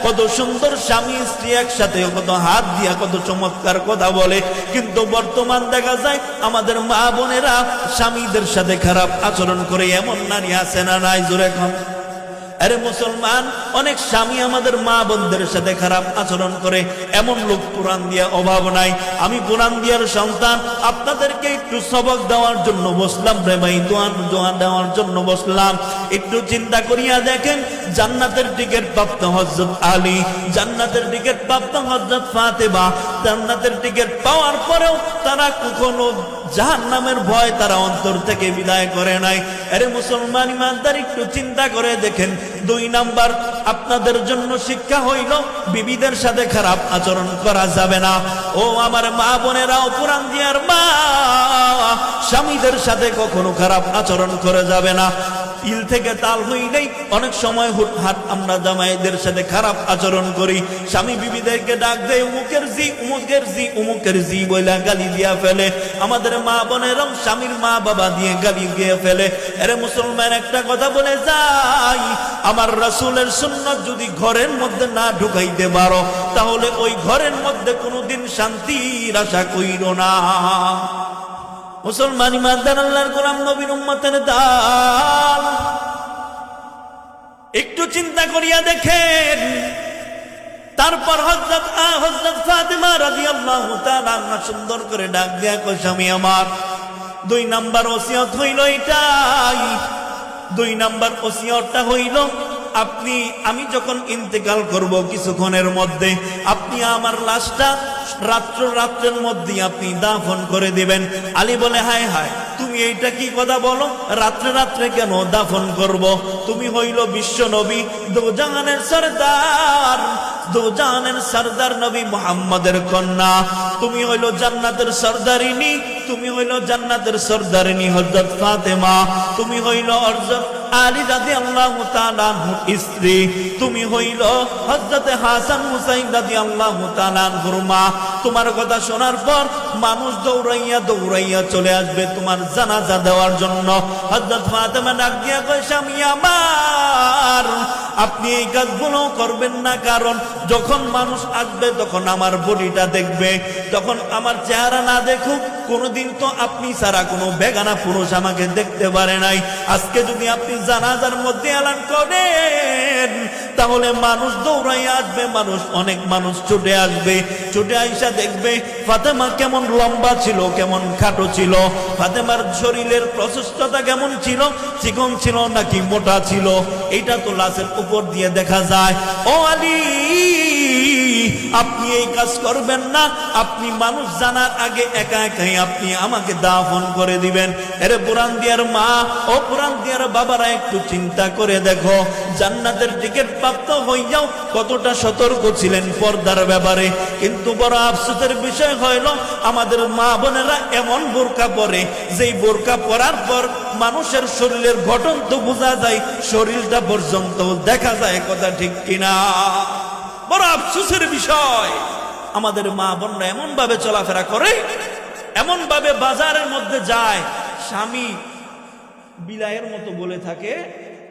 কত সুন্দর স্বামী স্ত্রী একসাথে কত হাত দিয়া কত চমৎকার কথা বলে, কিন্তু বর্তমান দেখা যায় আমাদের মা বোনেরা স্বামীদের সাথে খারাপ আচরণ করে। এমন নারী আছে না নাই? জোরে কম। আরে মুসলমান, অনেক স্বামী আমাদের মা বোনদের সাথে খারাপ আচরণ করে, এমন লোক পুরান দিয়া অভাব নাই। আমি পুরান দিয়ার সন্তান, আপনাদেরকে একটু সবক দেওয়ার জন্য বসলাম রে ভাই, দোয়া দেওয়ার জন্য বসলাম। একটু চিন্তা করিয়া দেখেন, জান্নাতের টিকিট প্রাপ্ত হযরত আলী, জান্নাতের টিকিট প্রাপ্ত হযরত ফাতেমা, জান্নাতের টিকিট পাওয়ার পরেও তারা কখনো জাহান্নামের ভয় তারা অন্তর থেকে বিদায় করে নাই। আরে মুসলমান ইমানদার, একটু চিন্তা করে দেখেন। 2 নাম্বার আপনাদের জন্য শিক্ষা হইল, বিবিদের সাথে খারাপ আচরণ করা যাবে না। ও আমার মা বোনেরাও, পুরান দিয়ার মা, স্বামীদের সাথে কখনো খারাপ আচরণ করে যাবে না। ইল থেকে তাল হইলেই অনেক সময় হুটহাট আমরা জামাইদের সাথে খারাপ আচরণ করি। স্বামী বিবিদেরকে ডাক দেয় উমুকের জি উমুকের জি উমুকের জি বইলা গালি দিয়া ফেলে। আমাদের মা বোনেরাও স্বামীর মা বাবা দিয়ে গালি দিয়ে ফেলে। আরে মুসলমান, একটা কথা বলে যাই, আমার রাসূলের সুন্নাত যদি ঘরের মধ্যে না ঢুকাইতে পারো, তাহলে ওই ঘরের মধ্যে কোনোদিন শান্তির আশা কইরো না। মুসলমান ইমানদার, আল্লাহর গোলাম, নবীর উম্মতের দাল, একটু চিন্তা করিয়া দেখেন। তারপর হযরত ফাতেমা রাদিয়াল্লাহু তাআলা সুন্দর করে ডাক দিয়া কয়, স্বামী আমার 2 নাম্বার ওসিয়ত হইল এটাই। 2 নাম্বার ওসিয়তটা হইল, আমি যখন ইন্তেকাল করব কিছুক্ষণের মধ্যে, আপনি আমার লাশটা রাত্রের মধ্যে আপনি দাফন করে দিবেন। আলী বলে, হায় হায়, তুমি এইটা কি কথা বলো? রাত্রে কেন দাফন করব? তুমি হইল বিশ্ব নবী, দোজাহানের সরদার, দোজাহানের সরদার নবী মুহাম্মদের কন্যা। তুমি হইল জান্নাতের সরদারিনী, তুমি হইল জান্নাতের সরদারিনী হযরত ফাতেমা। তুমি হইল হযরত আলী রাদিয়াল্লাহু তাআলা আনহুর স্ত্রী। তুমি হইল হযরত হাসান হুসাইন রাদিয়াল্লাহু তাআলা আনহুর মা। তোমার কথা শোনার পর মানুষ দৌড়াইয়া চলে আসবে তোমার জানাজা দেওয়ার জন্য। হযরত ফাতেমা ডাক দিয়া কয়, স্বামী আমার আপনি এই কাজগুলো করবেন না, কারণ যখন মানুষ আসবে তখন আমার বডিটা দেখবে, তখন আমার চেহারা না দেখুক। কোনোদিন তো আপনি ছাড়া কোনো বেগানা পুরুষ আমাকে দেখতে পারে নাই। আজকে যদি আপনি জানাজার মধ্যে এলান করেন, তাহলে মানুষ দৌড়াইয়া আসবে, অনেক মানুষ ছুটে আসবে, ছুটে আইসা দেখবে ফাতেমা কেমন লম্বা ছিল, কেমন খাটো ছিল, ফাতেমার শরীরের প্রশস্ততা কেমন ছিল, চিকন ছিল নাকি মোটা ছিল, এটা তো লাশের উপর দিয়ে দেখা যায়। ও আলী, আপনি এই কাজ করবেন না, আপনি মানুষ জানার আগে একা একাই আপনি আমাকে দাফন করে দিবেন। এরে পুরান দিয়ার মা ও পুরান দিয়ার বাবারা, একটু চিন্তা করে দেখো, জান্নাতের টিকিট প্রাপ্ত হইয়াও কতটা সতর্ক ছিলেন পর্দার ব্যাপারে। কিন্তু বড় আফসোসের বিষয় হইল আমাদের মা বোনেরা এমন বোরকা পরে, যেই বোরকা পরার পর মানুষের শরীরের গঠন তো বোঝা যায়, শরীরটা পর্যন্ত দেখা যায়। কথা ঠিক কিনা? বড় আফসোসের বিষয়, আমাদের মা বোনরা এমন ভাবে চলাফেরা করে, এমন ভাবে বাজারের মধ্যে যায়, স্বামী বিলায়ের মতো বলে থাকে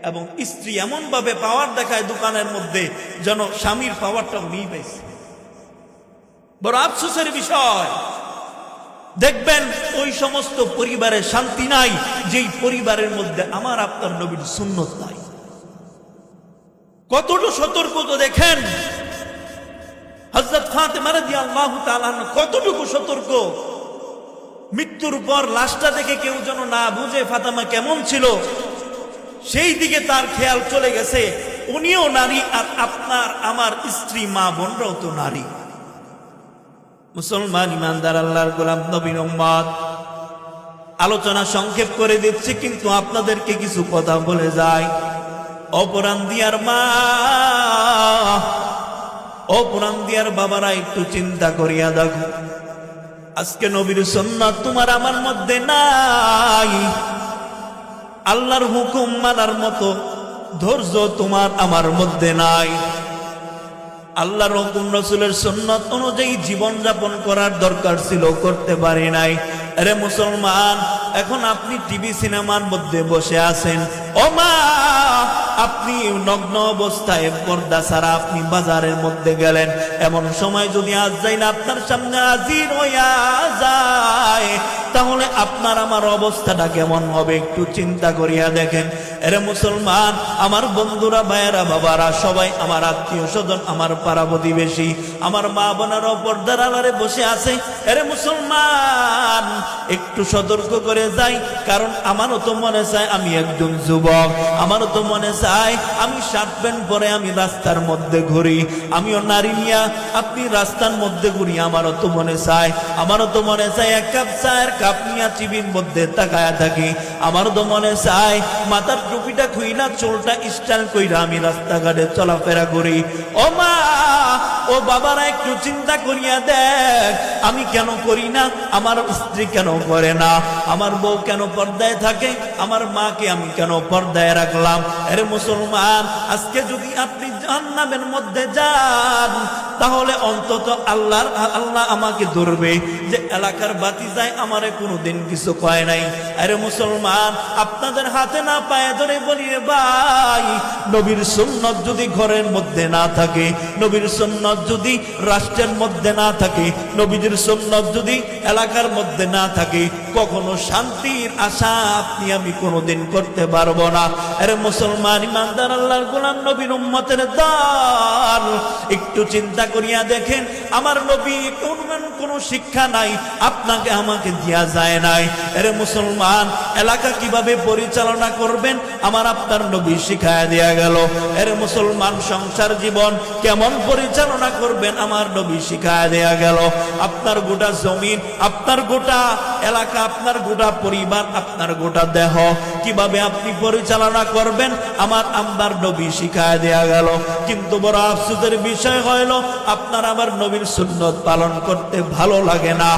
এবং স্ত্রী এমন ভাবে পাওয়ার দেখায় দোকানের মধ্যে, যেন স্বামীর পাওয়ারটা উনিই পাইছে। বড় আফসোসের বিষয়। দেখবেন ওই সমস্ত পরিবারে শান্তি নাই যেই পরিবারের মধ্যে আমার আপনার নবীর সুন্নত নাই। কতটা সতর্ক তো দেখেন, হযরত ফাতেমা রাদিয়াল্লাহু তাআলা কতটুকু সতর্ক। মৃত্যুর পর লাশটা দেখে কেউ যেন না বুঝে ফাতেমা কেমন ছিল, সেই দিকে তার খেয়াল চলে গেছে। উনিও নারী, আর আপনার আমার স্ত্রী মা বোনরাও তো নারী। মুসলমান ইমানদার আল্লাহর গোলাম নবীর উম্মত, আলোচনা সংক্ষেপ করে দিচ্ছি, কিন্তু আপনাদেরকে কিছু কথা বলে যায়। অপরাণ দিয়ার মা, অপরাণ দিয়ার বাবারা, একটু চিন্তা করিয়া দেখো, আজকে নবীর সুন্নাত তোমার আমার মধ্যে নাই। আল্লাহর হুকুম মানার মতো ধৈর্য তোমার আমার মধ্যে নাই। আল্লাহর হুকুম রাসূলের সুন্নাত অনুযায়ী জীবন যাপন করার দরকার ছিল, করতে পারি নাই। আরে মুসলমান, এখন আপনি টিভি সিনেমার মধ্যে বসে আছেন। ও মা, আপনি নগ্ন অবস্থায় পর্দা ছাড়া আপনি বাজারের মধ্যে গেলেন, এমন সময় যদি আজরাইল আপনার সামনে হাজির হইয়া যায়, তাহলে আপনার আমার অবস্থাটা কেমন হবে একটু চিন্তা করিয়া দেখেন। এরে মুসলমান, আমার বন্ধুরা, ভাইয়েরা, বাবারা, সবাই আমার আত্মীয় স্বজন, আমার পাড়া প্রতিবেশী, আমার মা বোনেরা পর্দার আড়ালে বসে আছে। এরে মুসলমান, একটু সতর্ক করে যাই, কারণ আমারও তো মনে চায় আমি একজন যুবক, আমারও তো মনে চায় আমি শার্ট প্যান্ট পরে আমি রাস্তার মধ্যে ঘুরি, আমিও নারী নিয়া আপনি রাস্তার মধ্যে ঘুরি, আমারও তো মনে চায়, আমারও তো মনে চায় এক কাপ চায়ের কাপ নিয়া টিভির মধ্যে তাকায়া থাকি, আমারও তো মনে চায় মাথার টুপিটা খুইলা চুলটা স্টাইল কইরা আমি রাস্তাঘাটে চলাফেরা করি। ও মা, ও বাবারা, একটু চিন্তা করিয়া দেখ, আমি কেন করি না, আমার স্ত্রী কেন করে না, আমার বউ কেন পর্দায় থাকে, আমার মাকে আমি কেন পর্দায় রাখলাম। আরে মুসলমান, আজকে যদি আপনি জাহান্নামের মধ্যে যান, তাহলে অন্তত আল্লাহ আমাকে ধরবে যে এলাকার বাতি যায় আমারে কোনোদিন কিছু কয় নাই। আরে মুসলমান, আপনাদের হাতে না পায়ে ধরে বলি রে ভাই, নবীর সুন্নাত যদি ঘরের মধ্যে না থাকে, নবীর সুন্নাত যদি রাষ্ট্রের মধ্যে না থাকে, নবীজির সুন্নাত যদি এলাকার মধ্যে না থাকে, কখনো শান্তির আশা আপনি আমি কোনোদিন করতে পারবো না। আরে মুসলমান ইমানদার আল্লাহর গোলাম নবীর উম্মতের দল, একটু চিন্তা করিয়া দেখেন, আমার নবী কোনো শিক্ষা নাই, আপনাকে আমাকে দিয়া যায় নাই। আরে মুসলমান, এলাকা কিভাবে পরিচালনা করবেন আমার আপনার নবী শিখায়া দেয়া গেল। আরে মুসলমান, সংসার জীবন কেমন পরিচালনা করবেন আমার নবী শিখায়া দেয়া গেল। আপনার গোটা জমিন, আপনার গোটা এলাকা, আপনার গোটা পরিবার, আপনার গোটা দেহ কিভাবে আপনি পরিচালনা করবেন আমার আম্বার নবী শিখায়া দেয়া গেল। কিন্তু বড় আফসোসের বিষয় হইল আপনার আমার নবীর সুন্নত পালন করতে ভালো লাগে না।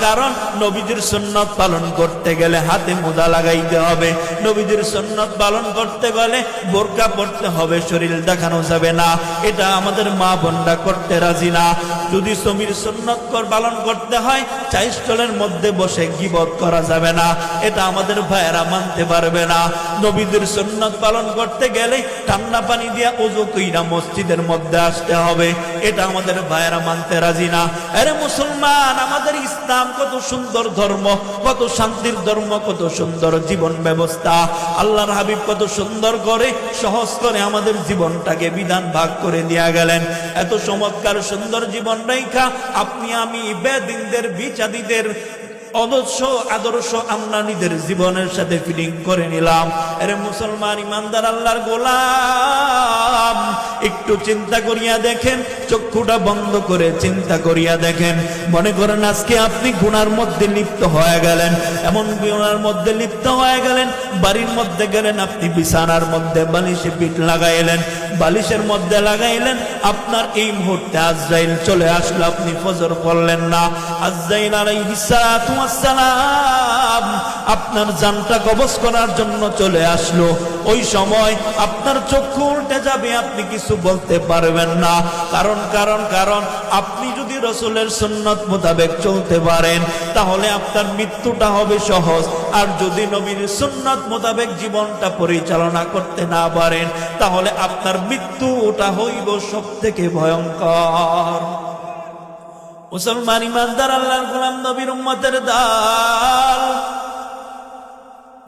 কারণ নবীজির সুন্নত পালন করতে গেলে হাতে মোজা লাগাইতে হবে, নবীজির সুন্নত পালন করতে গেলে বোরকা পড়তে হবে, শরীর দেখানো যাবে না, এটা আমাদের মা বোনরা করতে রাজি না। যদি নবীর সুন্নত পালন করতে হয়, চাই স্টলের মধ্যে বসে গীবত করা যাবে না, এটা আমাদের ভাইয়েরা মানতে পারবে না। নবীদের সুন্নত পালন করতে গেলে ঠান্ডা পানি দিয়া ওযু কইরা মসজিদের মধ্যে আসতে হবে, এটা আমাদের ভাইয়েরা মানতে রাজি না। আরে মুসলমান, আমাদের ইসলাম কত সুন্দর ধর্ম, কত শান্তির ধর্ম, কত সুন্দর জীবন ব্যবস্থা। আল্লাহর হাবিব কত সুন্দর করে সহজ করে আমাদের জীবনটাকে বিধান ভাগ করে দিয়া গেলেন। এত চমৎকার সুন্দর জীবন রেখা আপনি আমি বেদিনদের বিচাদীদের আদর্শ আমরা নিজের জীবনের সাথে ফিটিং করে নিলাম। আরে মুসলমান ইমানদার আল্লাহর গোলাম, একটু চিন্তা করিয়া দেখেন, চক্ষুটা বন্ধ করে চিন্তা করিয়া দেখেন। মনে করেন আজকে আপনি গুনার মধ্যে লিপ্ত হয়ে গেলেন, এমন গুনার মধ্যে লিপ্ত হয়ে গেলেন, বাড়ির মধ্যে গেলেন, আপনি বিছানার মধ্যে বালিশে পিঠ লাগাইলেন, বালিশের মধ্যে লাগাইলেন, আপনার এই মুহূর্তে আজরাইল চলে আসলো, আপনি ফজর পড়লেন না। আজরাইল আলাইহিস সালাতু ওয়াস সালাম আপনার জানটা কবজ করার জন্য চলে আসলো। ওই সময় আপনার চক্ষু উল্টে যাবে, আপনি কিছু বলতে পারবেন না। কারণ কারণ কারণ আপনি যদি রাসূলের সুন্নাত মোতাবেক চলতে পারেন তাহলে আপনার মৃত্যুটা হবে সহজ, আর যদি নবীর সুন্নাত মোতাবেক জীবনটা পরিচালনা করতে না পারেন তাহলে আপনার মৃত্যুটা হইব সবথেকে ভয়ঙ্কর। মুসলমান ইমানদার আল্লাহর গোলাম নবীর উম্মতের দল,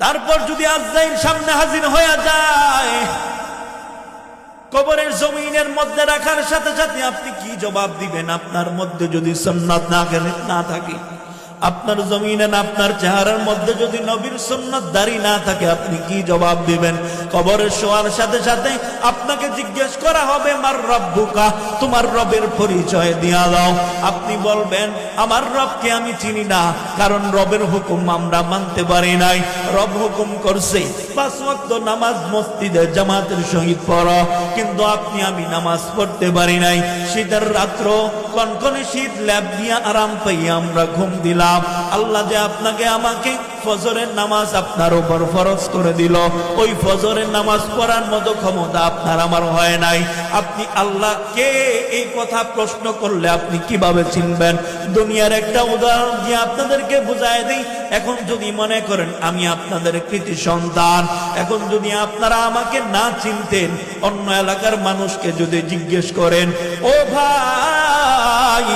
তারপর যদি আজরাইল সামনে হাজির হয়ে যায়, কবরের জমিনের মধ্যে রাখার সাথে সাথে আপনি কি জবাব দিবেন? আপনার মধ্যে যদি সুন্নাত না থাকে, আপনার জমিনে আপনার চেহারার মধ্যে যদি নবীর সুন্নাত দাড়ি না থাকে, আপনি কি জবাব দিবেন? কবরে শোয়ার সাথে সাথে আপনাকে জিজ্ঞেস করা হবে মার রব্বুকা, তোমার রবের পরিচয় দিয়া দাও। আপনি বলবেন আমার রবকে আমি চিনি না, কারণ রবের হুকুম আমরা মানতে পারি নাই। রব হুকুম করছে 5 ওয়াক্ত নামাজ মসজিদে জামাতের সহিত পড়ো, কিন্তু আপনি আমি নামাজ পড়তে পারি নাই। শীতের রাত্র কনকনে শীত, ল্যাব দিয়া আরাম পাইয়া আমরা ঘুম দিলাম। আল্লাহ যে আপনাকে আমাকে ফজরের নামাজ আপনার উপর ফরজ করে দিল, ওই ফজরের নামাজ পড়ার মতো ক্ষমতা আপনার আমার হয় নাই। আপনি আল্লাহকে এই কথা প্রশ্ন করলে আপনি কিভাবে চিনবেন? দুনিয়ার একটা উদাহরণ দিয়ে আপনাদেরকে বুঝায় দিই। এখন যদি মনে করেন আমি আপনাদের কৃতি সন্তান, এখন যদি আপনারা আমাকে না চিনতেন, অন্য এলাকার মানুষকে যদি জিজ্ঞেস করেন, ও ভাই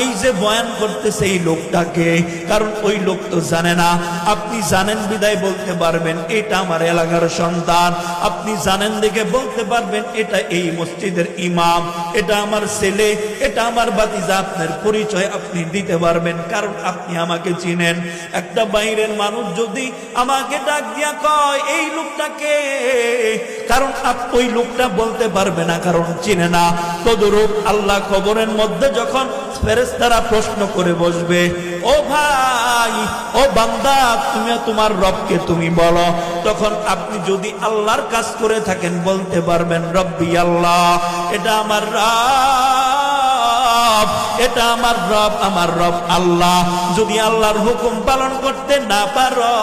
এই যে বয়ান করতেছে এই লোকটাকে, কারণ ওই লোক তো জানে না। আপনি জানেন বিদায় বলতে পারবেন এটা আমার এলাকার সন্তান, আপনি জানেন দেখে বলতে পারবেন এটা এই মসজিদের ইমাম, এটা আমার ছেলে, এটা আমার ভাতিজা। আপনার পরিচয় আপনি দিতে পারবেন, কারণ আপনি আমাকে চিনেন। একটা বাইরের মানুষ যদি আমাকে ডাক দিয়া কয় এই লোকটাকে, কারণ ওই লোকটা বলতে পারবে না, কারণ চিনে না। তদরূপ আল্লাহ কবরের মধ্যে যখন ফেরেশতারা প্রশ্ন করে বসবে, ও ভাই, ও বান্দা, তুমি তোমার রবকে তুমি বলো, তখন আপনি যদি আল্লাহর কাজ করে থাকেন বলতে পারবেন রব্বি আল্লাহ, এটা আমার রব, এটা আমার রব, আমার রব আল্লাহ। যদি আল্লাহর হুকুম পালন করতে না পারো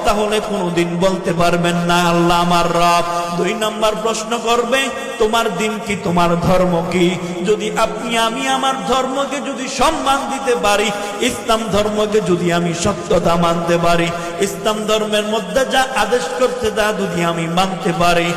তাহলে কোনোদিন বলতে পারবেন না আল্লাহ আমার রব। 2 নম্বর প্রশ্ন করবে, তোমার দিন কি, তোমার ধর্ম কি? যদি আপনি আমি আমার ধর্মকে যদি সম্মান দিতে পারি, ইসলাম ধর্মকে যদি আমি সত্যতা মানতে পারি, ইসলাম ধর্মের মধ্যে যা আদেশ করছে তা যদি আমি মানতে পারি,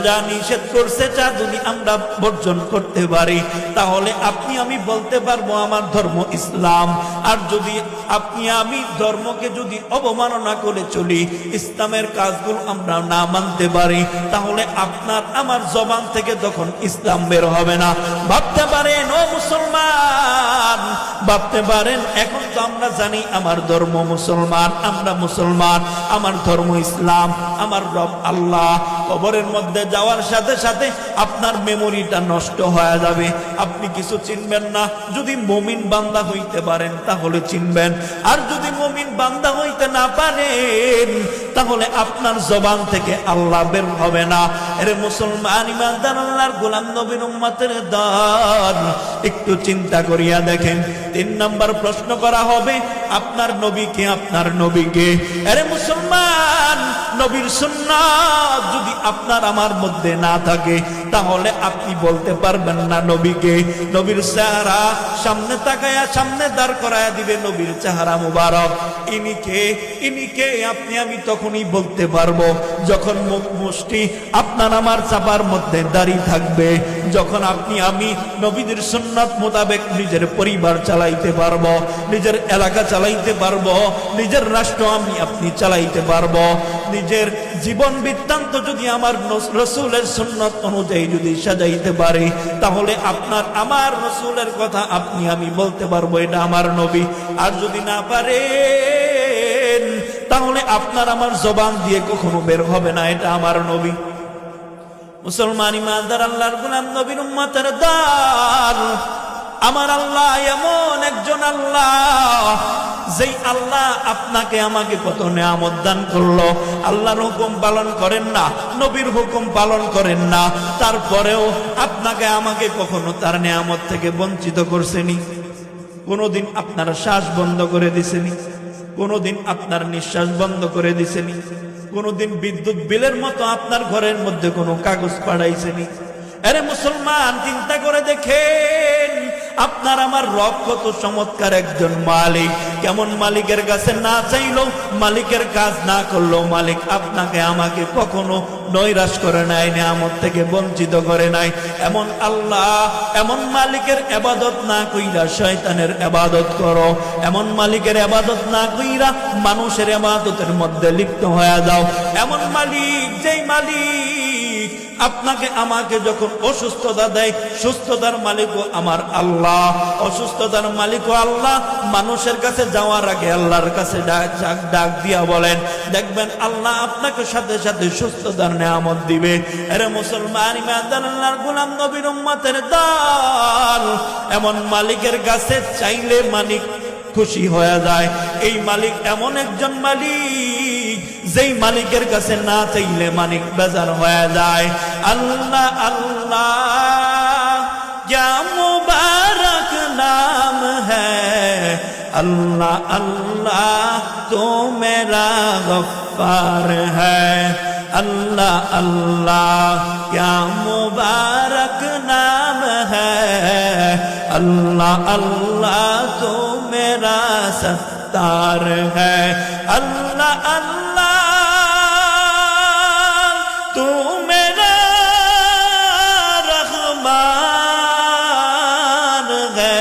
যা নিষেধ করছে তা যদি আমরা বর্জন করতে পারি, তাহলে আপনি আমি বলতে পারবো আমার ধর্ম ইসলাম। আর যদি আপনি আমি ধর্মকে যদি অবমাননা করে চলি, ইসলামের কাজগুলো আমরা না মানতে পারি, তাহলে আপনার আমার জবান থেকে তখন ইসলাম বের হবে না। ভাবতে পারেন ও মুসলমান, ভাবতে পারেন এখন তো আমরা জানি আমার ধর্ম মুসলমান, আমরা মুসলমান, আমার ধর্ম ইসলাম, আমার রব আল্লাহ। কবরের মধ্যে যাওয়ার সাথে সাথে আপনার মেমোরিটা নষ্ট হয়ে যাবে, আপনি কিছু চিনবেন না। যদি মুমিন বান্দা হইতে পারেন তাহলে চিনবেন, আর যদি মুমিন বান্দা হইতে না পারেন তাহলে আপনার জবান থেকে আল্লাহ বের হবে না। এরে মুসলমান ইমানদার আল্লাহর গোলাম নবীর উম্মতের দল, একটু চিন্তা করিয়া দেখেন। 3 নম্বর প্রশ্ন করা হবে, আপনার নবীকে, আপনার নবীকে। আরে মুসলমান, নবীর সুন্নাত যদি আপনার আমার মধ্যে না থাকে তাহলে আপনি বলতে পারবেন না নবীকে। নবীর চেহারা সামনে তাকায়া সামনে দাঁড় করায়া দিবে নবীর চেহারা মুবারক, ইনিকে, ইনিকে। আপনি আমি তখনই বলতে পারবো যখন মুখ মুষ্টি আপনার আমার চাপার মধ্যে দাঁড়িয়ে থাকবে, যখন আপনি আমি নবীদের সুন্নাত মোতাবেক নিজের পরিবার চালাইতে পারবো, নিজের এলাকা চালাইতে পারবো, নিজের রাষ্ট্র আমি আপনি চালাইতে পারবো। নিজের জীবন বৃত্তান্ত যদি আমার রাসূলের সুন্নাত অনুযায়ী যদি সাজাইতে পারে, তাহলে আপনার আমার রাসূলের কথা আপনি আমি বলতে পারবো এটা আমার নবী। আর যদি না পারেন তাহলে আপনার আমার জবান দিয়ে কখনো বের হবে না এটা আমার নবী। মুসলমান ইমানদার আল্লাহর গোলাম নবীর উম্মতের দল, আমার আল্লাহ এমন একজন আল্লাহ, যেই আল্লাহ আপনাকে আমাকে কত নেয়ামত দান করলো। আল্লাহর হুকুম পালন করেন না, নবীর হুকুম পালন করেন না, তারপরেও আপনাকে আমাকে কখনো তার নেয়ামত থেকে বঞ্চিত করছেনি। কোনোদিন আপনার শ্বাস বন্ধ করে দিছেনি, কোনোদিন আপনার নিঃশ্বাস বন্ধ করে দিছেনি, কোনোদিন বিদ্যুৎ বিলের মতো আপনার ঘরের মধ্যে কোনো কাগজ পাঠাইছেনি। আরে মুসলমান, চিন্তা করে দেখেন, আপনার আমার রব কত চমৎকার একজন মালিক। কেমন মালিকের কাছে না চাইলো, মালিকের কাজ না করলো, মালিক আপনাকে আমাকে কখনো নৈরাশ করে নাই, নিয়ামত থেকে বঞ্চিত করে নাই। এমন আল্লাহ, এমন মালিকের ইবাদত না কইরা শয়তানের ইবাদত করো, এমন মালিকের ইবাদত না কইরা মানুষের ইবাদতের মধ্যে লিপ্ত হয়ে যাও। এমন মালিক, যেই মালিক আপনাকে আমাকে যখন অসুস্থতা দেয়, সুস্থতার মালিকও আমার আল্লাহ, অসুস্থতার মালিকও আল্লাহ। মানুষের কাছে যাওয়ার আগে আল্লাহর কাছে ডাক দিয়া বলেন, দেখবেন আল্লাহ আপনাকে সাথে সাথে সুস্থতার নেয়ামত দিবে। আরে মুসলমান ইমানদার আল্লাহর গোলাম নবীর উম্মতের দল, এমন মালিকের কাছে চাইলে মালিক খুশি হয়ে যায়। এই মালিক এমন একজন মালিক, যেই মালিকের কাছে না চাইলে মালিক বেজার হয়ে যায়। আল্লাহ আল্লাহ क्या मुबारक नाम है, अल्लाह अल्लाह तो मेरा गफ्फार है। अल्लाह अल्लाह क्या मुबारक नाम है, अल्लाह अल्लाह तो मेरा सत्तार है। अल्लाह अल्लाह तू मेरा रहमान है,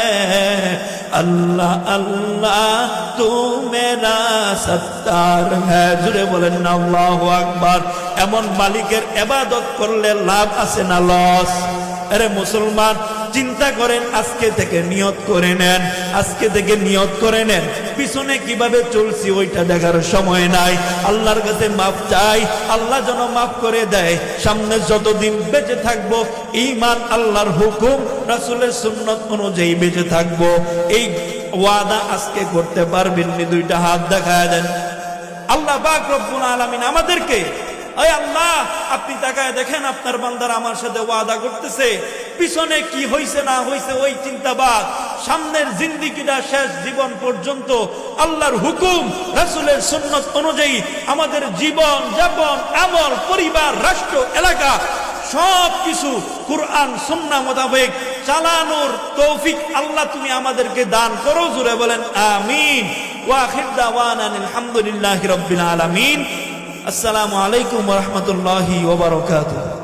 अल्लाह अल्लाह तू मेरा सत्तार है। जुड़े बोलेন না আল্লাহু আকবার। এমন মালিকের ইবাদত করলে লাভ আছে না লস? আরে মুসলমান, চিন্তা করেন, আজকে থেকে নিয়ত করে নেন, আজকে থেকে নিয়ত করে নেন, পিছনে কিভাবে চলছি ওইটা দেখার সময় নাই। আল্লাহর কাছে মাফ চাই, আল্লাহ যেন মাফ করে দেয়। সামনে যতদিন বেঁচে থাকবো, ঈমান, আল্লাহর হুকুম, রাসূলের সুন্নাত অনুযায়ী বেঁচে থাকবো। এই ওয়াদা আজকে করতে পারবেন? দুইটা হাত দেখায় দেন। আল্লাহ পাক রব্বুল আলামিন আমাদেরকে, ওই আল্লাহ, আপনি তাকায় দেখেন, আপনার বান্দারা আমার সাথে ওয়াদা করতেছে, পিছনে কি হইছে না হইছে ওই চিন্তাবাদ, সামনের জিন্দেগিটা শেষ জীবন পর্যন্ত আল্লাহর হুকুম, রাসূলের সুন্নাত অনুযায়ী আমাদের জীবন যাপন, আমল, পরিবার, রাষ্ট্র, এলাকা সব কিছু কুরআন সুন্নাহ মোতাবেক চালানোর তৌফিক আল্লাহ তুমি আমাদেরকে দান করো। জোরে বলেন আমিন। ওয়া আখির দাওয়ানা আলহামদুলিল্লাহি রাব্বিল আলামিন। আসসালামু আলাইকুম ওয়া রাহমাতুল্লাহি ওয়া বারাকাতুহু।